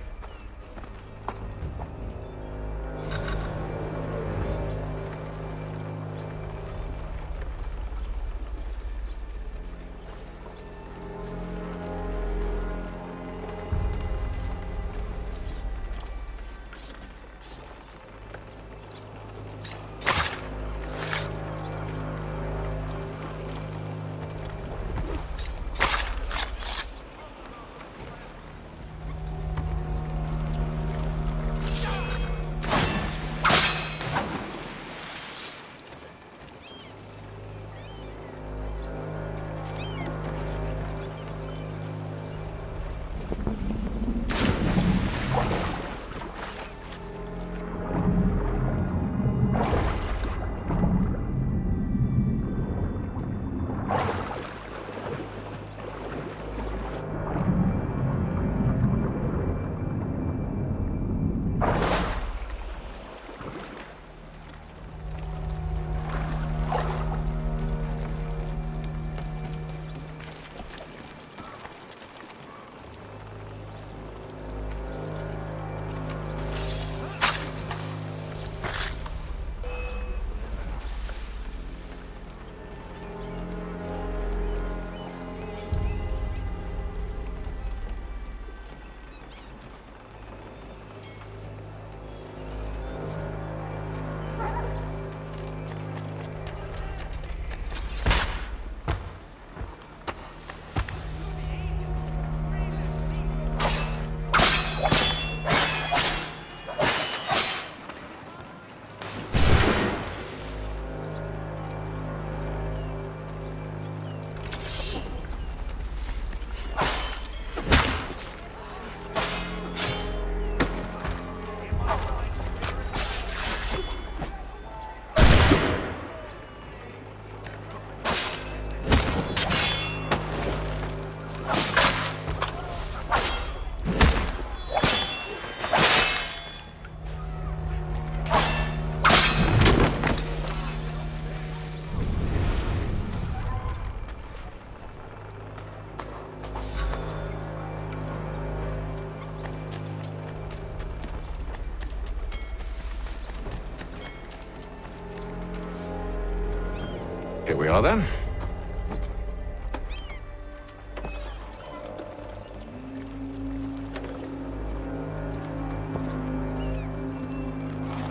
Here we are then.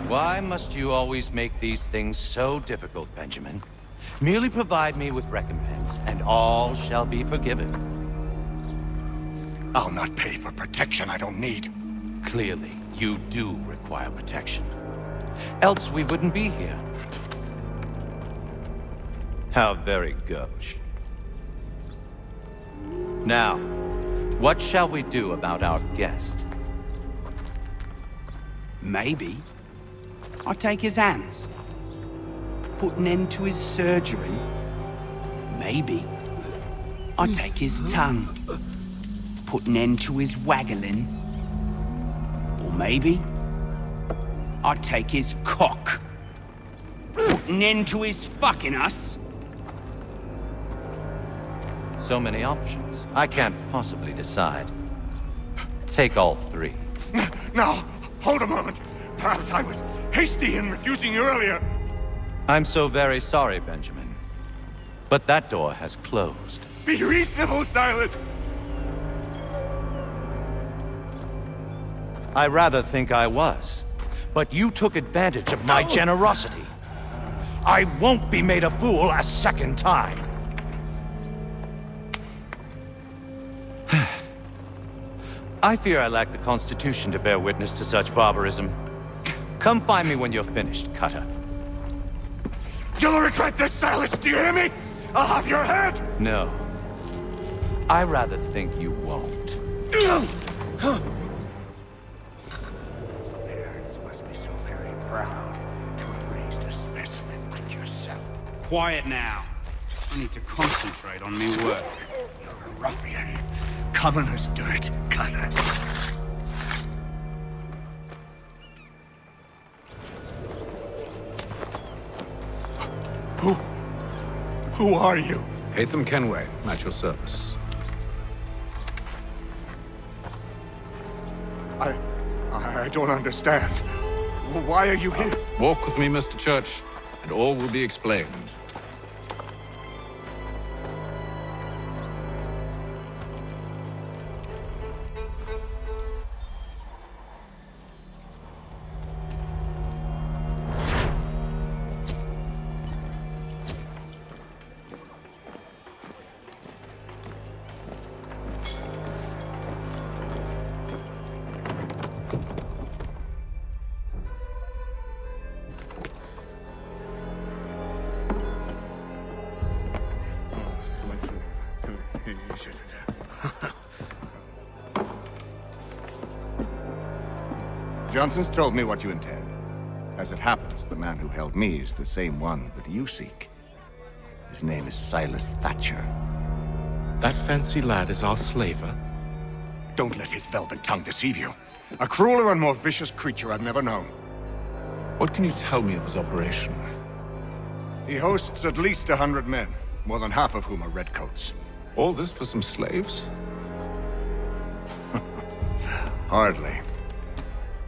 Why must you always make these things so difficult, Benjamin? Merely provide me with recompense, and all shall be forgiven. I'll not pay for protection I don't need. Clearly, you do require protection. Else we wouldn't be here. How very gauche. Now, what shall we do about our guest? Maybe I'll take his hands. Put an end to his surgery. Maybe I'll take his tongue. Put an end to his waggling. Or maybe I'll take his cock. Put an end to his fucking us. So many options. I can't possibly decide. Take all three. Now, hold a moment. Perhaps I was hasty in refusing you earlier. I'm so very sorry, Benjamin. But that door has closed. Be reasonable, Silas! I rather think I was. But you took advantage of my generosity. I won't be made a fool a second time. I fear I lack the constitution to bear witness to such barbarism. Come find me when you're finished, Cutter. You'll regret this, Silas, do you hear me? I'll have your head! No. I rather think you won't. Quiet now. I need to concentrate on me work. You're a ruffian. Common as dirt, Cutter. Who are you? Hatham Kenway, at your service. I don't understand. Why are you here? Walk with me, Mr. Church, and all will be explained. Johnson's told me what you intend. As it happens, the man who held me is the same one that you seek. His name is Silas Thatcher. That fancy lad is our slaver? Don't let his velvet tongue deceive you. A crueler and more vicious creature I've never known. What can you tell me of his operation? He hosts at least 100 men, more than half of whom are redcoats. All this for some slaves? Hardly.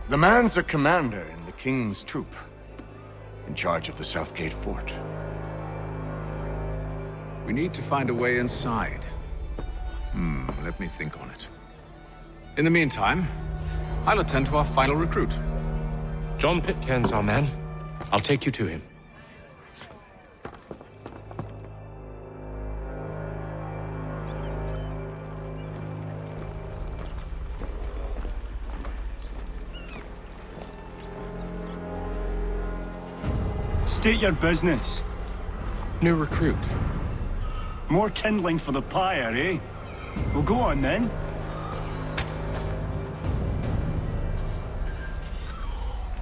The man's a commander in the King's troop, in charge of the Southgate Fort. We need to find a way inside. Let me think on it. In the meantime, I'll attend to our final recruit. John Pitcairn's our man. I'll take you to him. State your business. New recruit. More kindling for the pyre, eh? Well, go on then.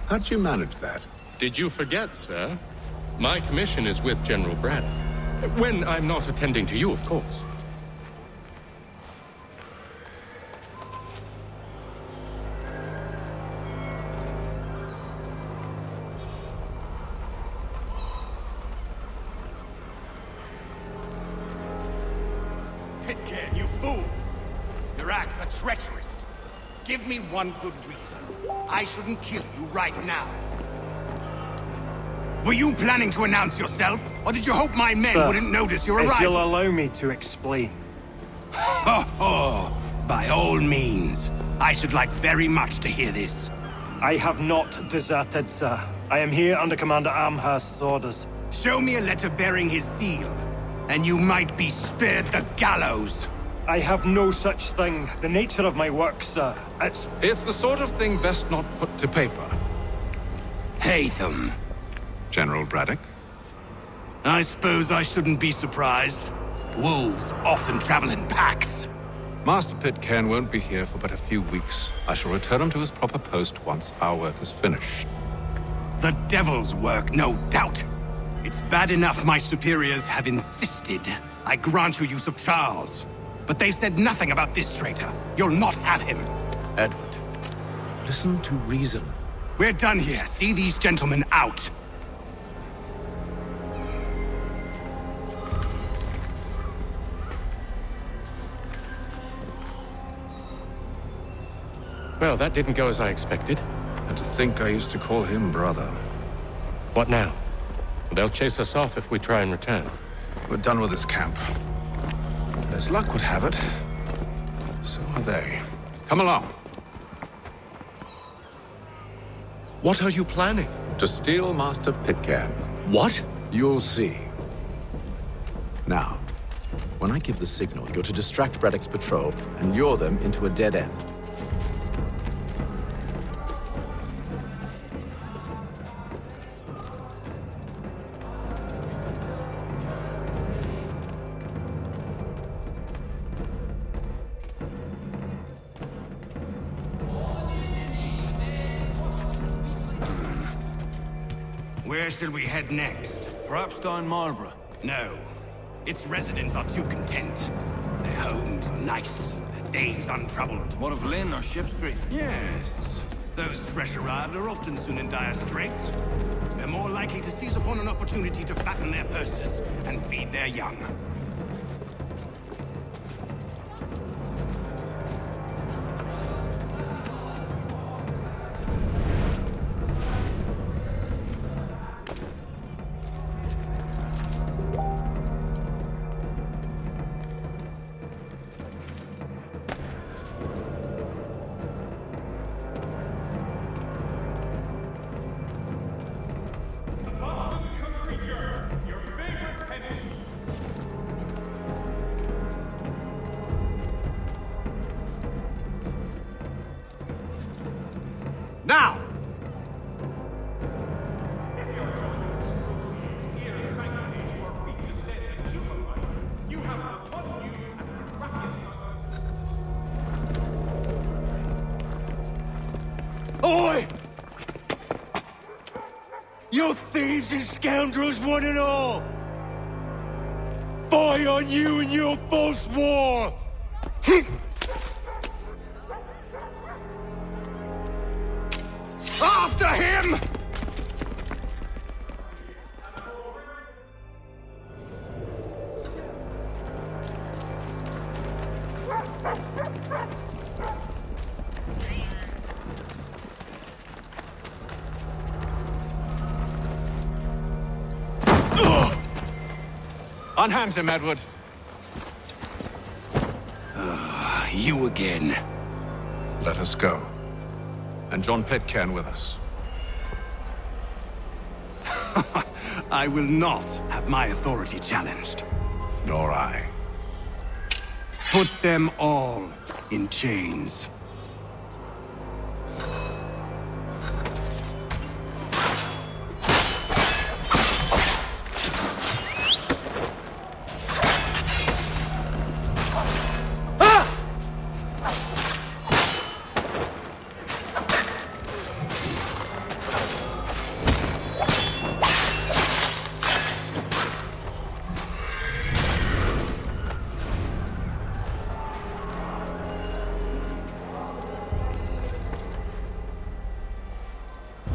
How'd you manage that? Did you forget, sir? My commission is with General Brad. When I'm not attending to you, of course. Pitcairn, you fool! Your acts are treacherous. Give me one good reason. I shouldn't kill you right now. Were you planning to announce yourself, or did you hope my men Sir, wouldn't notice your if arrival? you'll allow me to explain. Oh, by all means. I should like very much to hear this. I have not deserted, sir. I am here under Commander Amherst's orders. Show me a letter bearing his seal, and you might be spared the gallows. I have no such thing. The nature of my work, sir, It's the sort of thing best not put to paper. Hatham. General Braddock? I suppose I shouldn't be surprised. Wolves often travel in packs. Master Pitcairn won't be here for but a few weeks. I shall return him to his proper post once our work is finished. The devil's work, no doubt. It's bad enough my superiors have insisted I grant you use of Charles. But they said nothing about this traitor. You'll not have him. Edward, listen to reason. We're done here. See these gentlemen out. Well, that didn't go as I expected. And to think I used to call him brother. What now? They'll chase us off if we try and return. We're done with this camp. As luck would have it, so are they. Come along. What are you planning? To steal Master Pitcairn. What? You'll see. Now, when I give the signal, you're to distract Braddock's patrol and lure them into a dead end. Where shall we head next? Perhaps down Marlborough. No. Its residents are too content. Their homes are nice, their days untroubled. What of Lynn or Ship Street? Yes. Those fresh arrived are often soon in dire straits. They're more likely to seize upon an opportunity to fatten their purses and feed their young. Now! Oi! You thieves and scoundrels, one and all! Fire on you and your false war! After him! Unhand him, Edward. You again. Let us go. And John Pitcairn with us. I will not have my authority challenged. Nor I. Put them all in chains.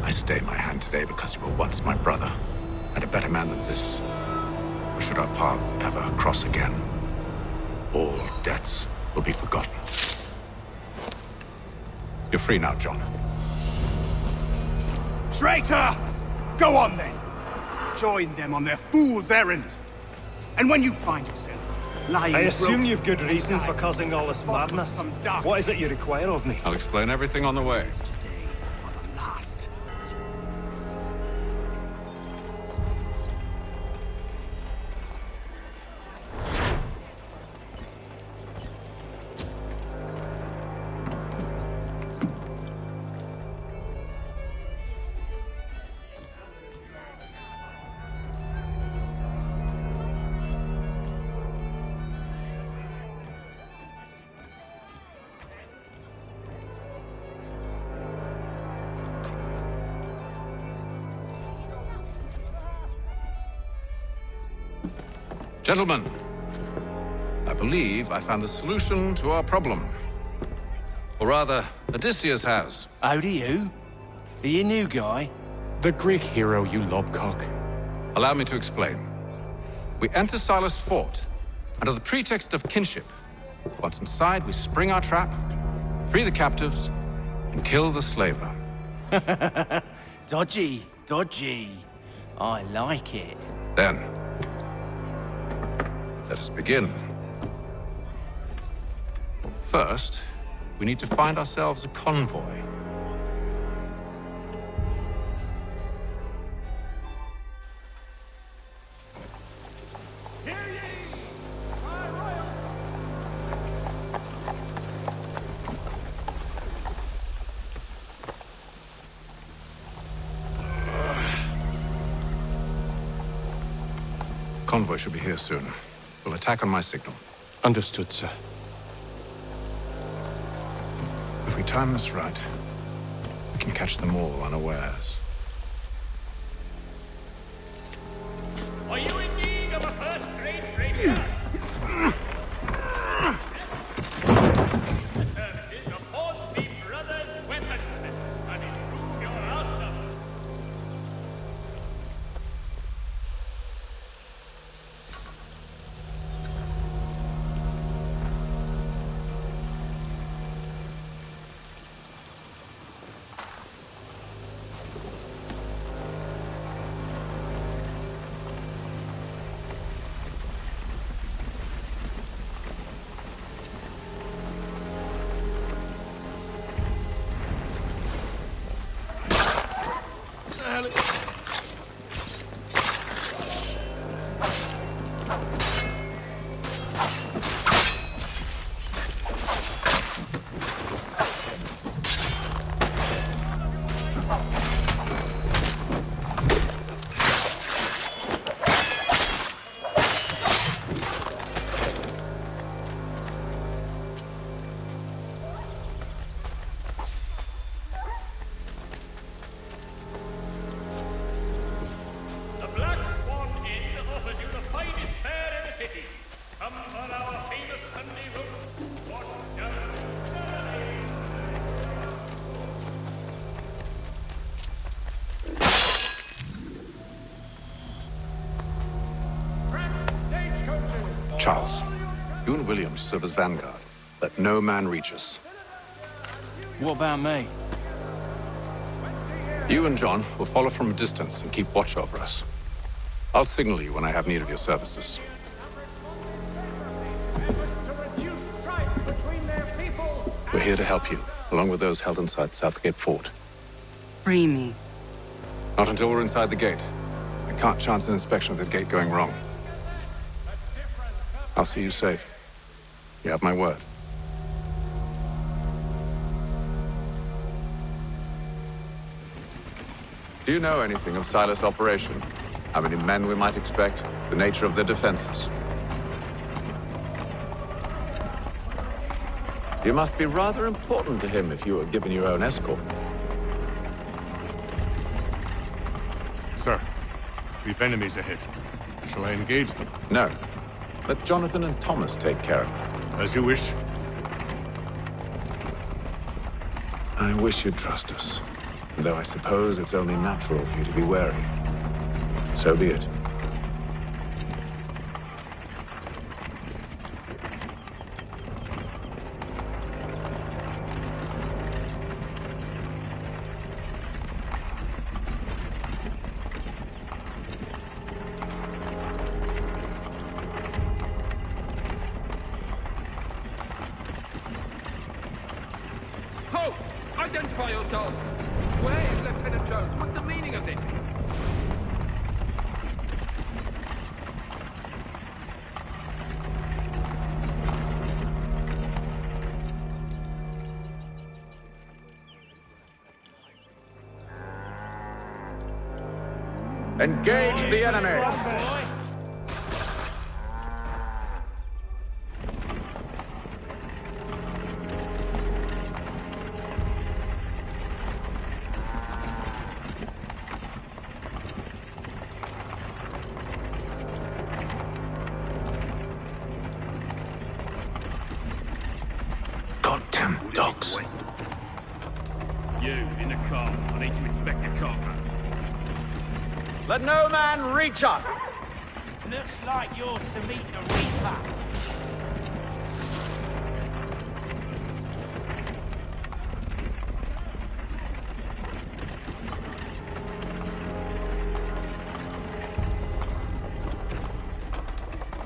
I stay my hand today because you were once my brother, and a better man than this. Or should our paths ever cross again, all debts will be forgotten. You're free now, John. Traitor! Go on then! join them on their fool's errand. And when you find yourself lying I assume broken you've good reason for causing all this madness. What is it you require of me? I'll explain everything on the way. Gentlemen, I believe I found the solution to our problem. Or rather, Odysseus has. How do you? Are you new guy? The Greek hero, you lobcock. Allow me to explain. We enter Silas' fort under the pretext of kinship. Once inside, we spring our trap, free the captives, and kill the slaver. Dodgy, dodgy. I like it. Then, let us begin. First, we need to find ourselves a convoy. Convoy should be here soon. We'll attack on my signal. Understood, sir. If we time this right, we can catch them all unawares. Are you in need of a first-rate radio? The services of Hornsby Brothers Weaponsmith and improve your arsenal. Charles, you and William serve as vanguard. Let no man reach us. What about me? You and John will follow from a distance and keep watch over us. I'll signal you when I have need of your services. We're here to help you, along with those held inside Southgate Fort. Free me. Not until we're inside the gate. I can't chance an inspection of the gate going wrong. I'll see you safe. You have my word. Do you know anything of Silas' operation? How many men we might expect? The nature of their defenses? You must be rather important to him if you were given your own escort. Sir, we've enemies ahead. Shall I engage them? No. Let Jonathan and Thomas take care of it. As you wish. I wish you'd trust us. Though I suppose it's only natural for you to be wary. So be it. done? Where is Lieutenant Jones? What's the meaning of this? Engage the enemy! Goddamn dogs. You, in the car. I need to inspect the cargo. Let no man reach us! Looks like you're to meet the Reaper.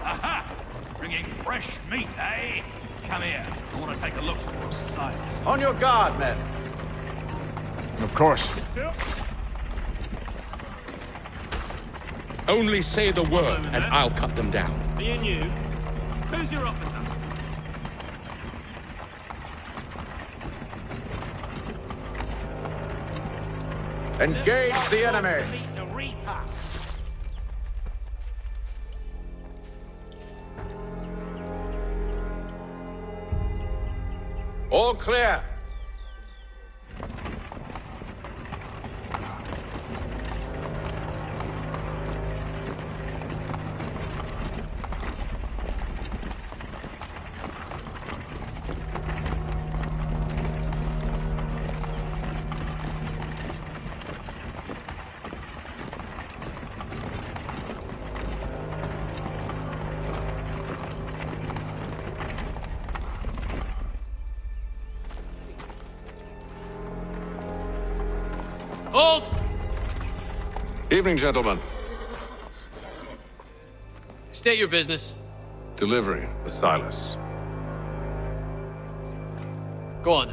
Aha! Bringing fresh meat, eh? Come here. I want to take a look towards Silas. On your guard, men. Of course. Only say the word, and I'll cut them down. Me and you. Who's your officer? Engage the enemy! Meet the Reaper. All clear! Hold! Evening, gentlemen. State your business. Delivery, the Silas. Go on.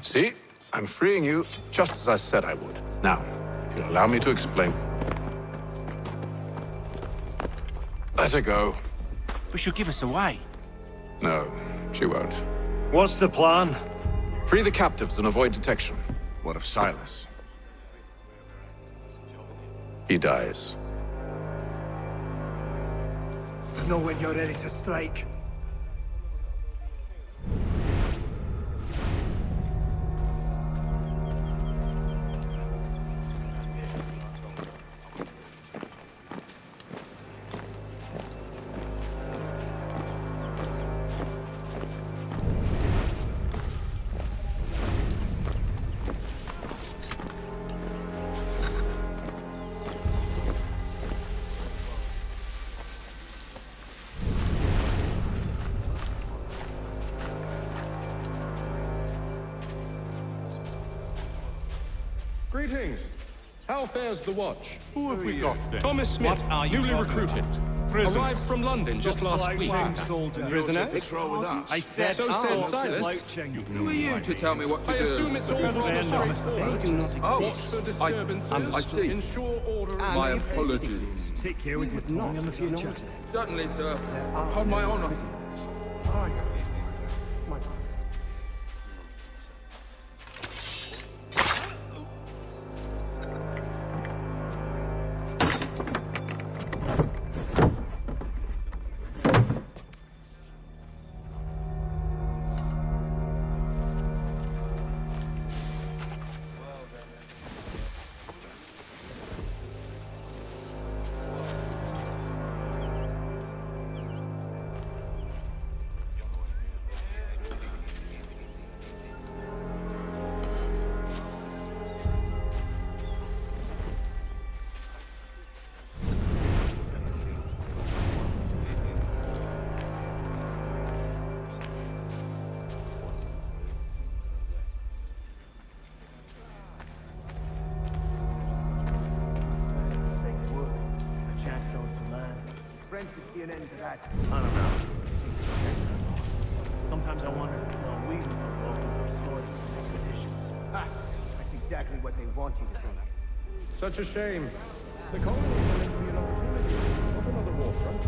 See? I'm freeing you, just as I said I would. Now, if you'll allow me to explain. Let her go. But she'll give us away. No, she won't. What's the plan? Free the captives and avoid detection. What of Silas? He dies. Know when you're ready to strike. Greetings. How fares the watch? Who have we got then? Thomas Smith, What are you newly talking recruited. Prisoner. Arrived from London just last week. Prisoner? I said so said Silas. Who are you to tell me what to I do? assume it's all rather straightforward. They do not Oh, Watch for disturbances. I see. Ensure order. My apologies. Take care with your tongue in the future. Certainly, sir. Upon my honor. apprentice see an end to that? I don't know. Sometimes I wonder if we were local for swords expeditions. Ha! That's exactly what they want you to think. Such a shame. The colony is meant to be an opportunity of another warfront.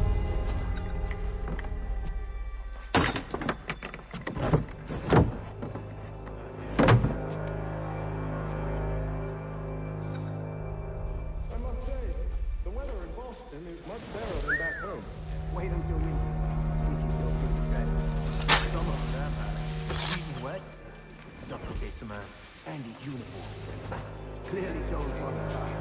I must say, the weather in Boston is much better than back home. Wait until we think you'll be ready. Some of them even wet. Not okay, some handy uniform. Clearly shows on the side.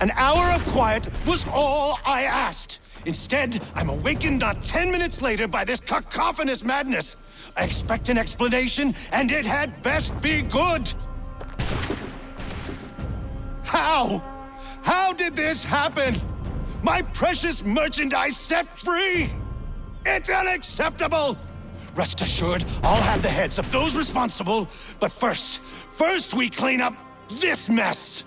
An hour of quiet was all I asked. Instead, I'm awakened not 10 minutes later by this cacophonous madness. I expect an explanation, and it had best be good. How? How did this happen? My precious merchandise set free? It's unacceptable! Rest assured, I'll have the heads of those responsible, but first we clean up this mess!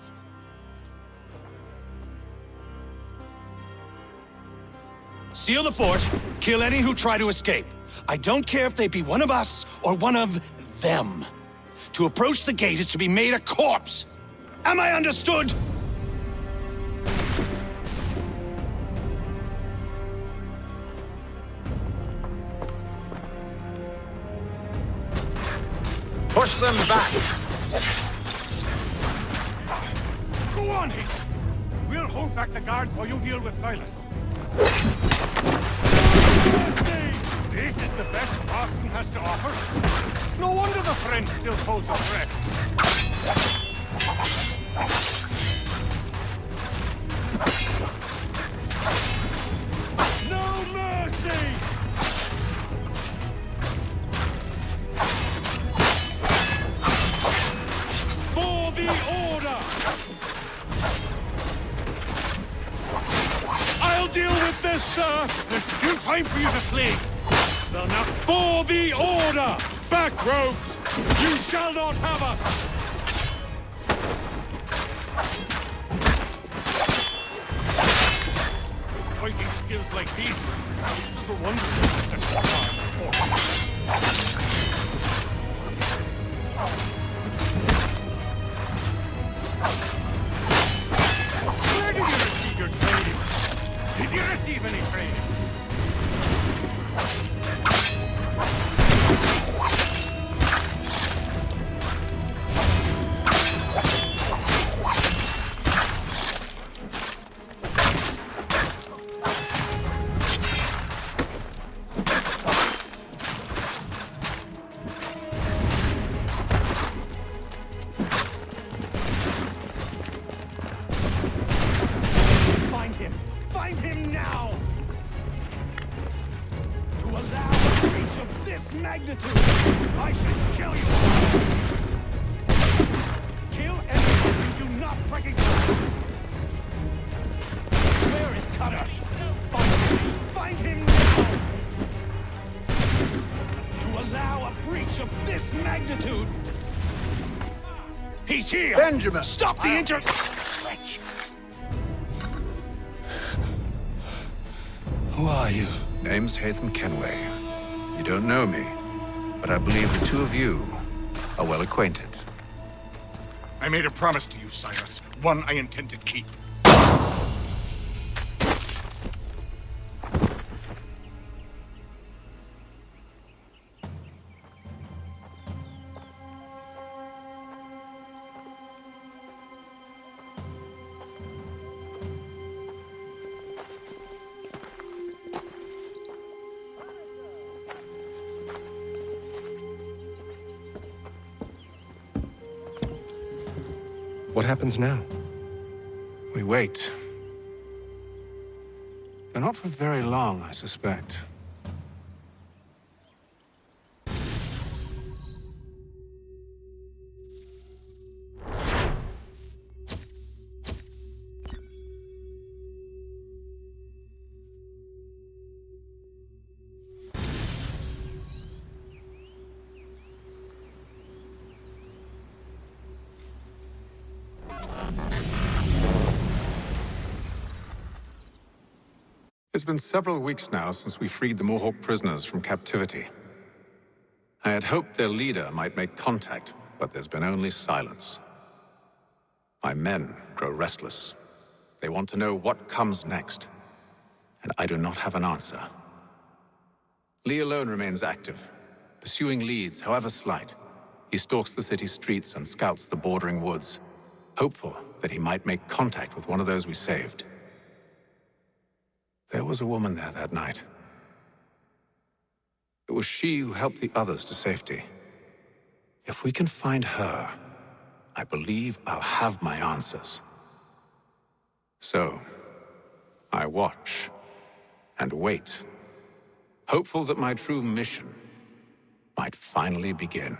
Seal the fort, kill any who try to escape. I don't care if they be one of us or one of them. To approach the gate is to be made a corpse. Am I understood? Push them back! Go on, Hick. We'll hold back the guards while you deal with Silas. This is the best Boston has to offer. No wonder the French still pose a threat. No mercy! For the order! I'll deal with this, sir! There's still time for you to flee! Well, now, for the order! Back, rogues! You shall not have us! Fighting skills like these, it's a wonder Where did you receive your training? Did you receive any training? Find him now! To allow a breach of this magnitude, I should kill you! Kill anyone you do not recognize! Where is Cutter? Find him now! To allow a breach of this magnitude! He's here! Benjamin! Stop the inter... Who are you? Name's Hatham Kenway. You don't know me, but I believe the two of you are well acquainted. I made a promise to you, Cyrus. One I intend to keep. What happens now? We wait. But not for very long, I suspect. It's been several weeks now since we freed the Mohawk prisoners from captivity. I had hoped their leader might make contact, but there's been only silence. My men grow restless. They want to know what comes next, and I do not have an answer. Lee alone remains active, pursuing leads, however slight. He stalks the city streets and scouts the bordering woods, hopeful that he might make contact with one of those we saved. There was a woman there that night. It was she who helped the others to safety. If we can find her, I believe I'll have my answers. So, I watch and wait, hopeful that my true mission might finally begin.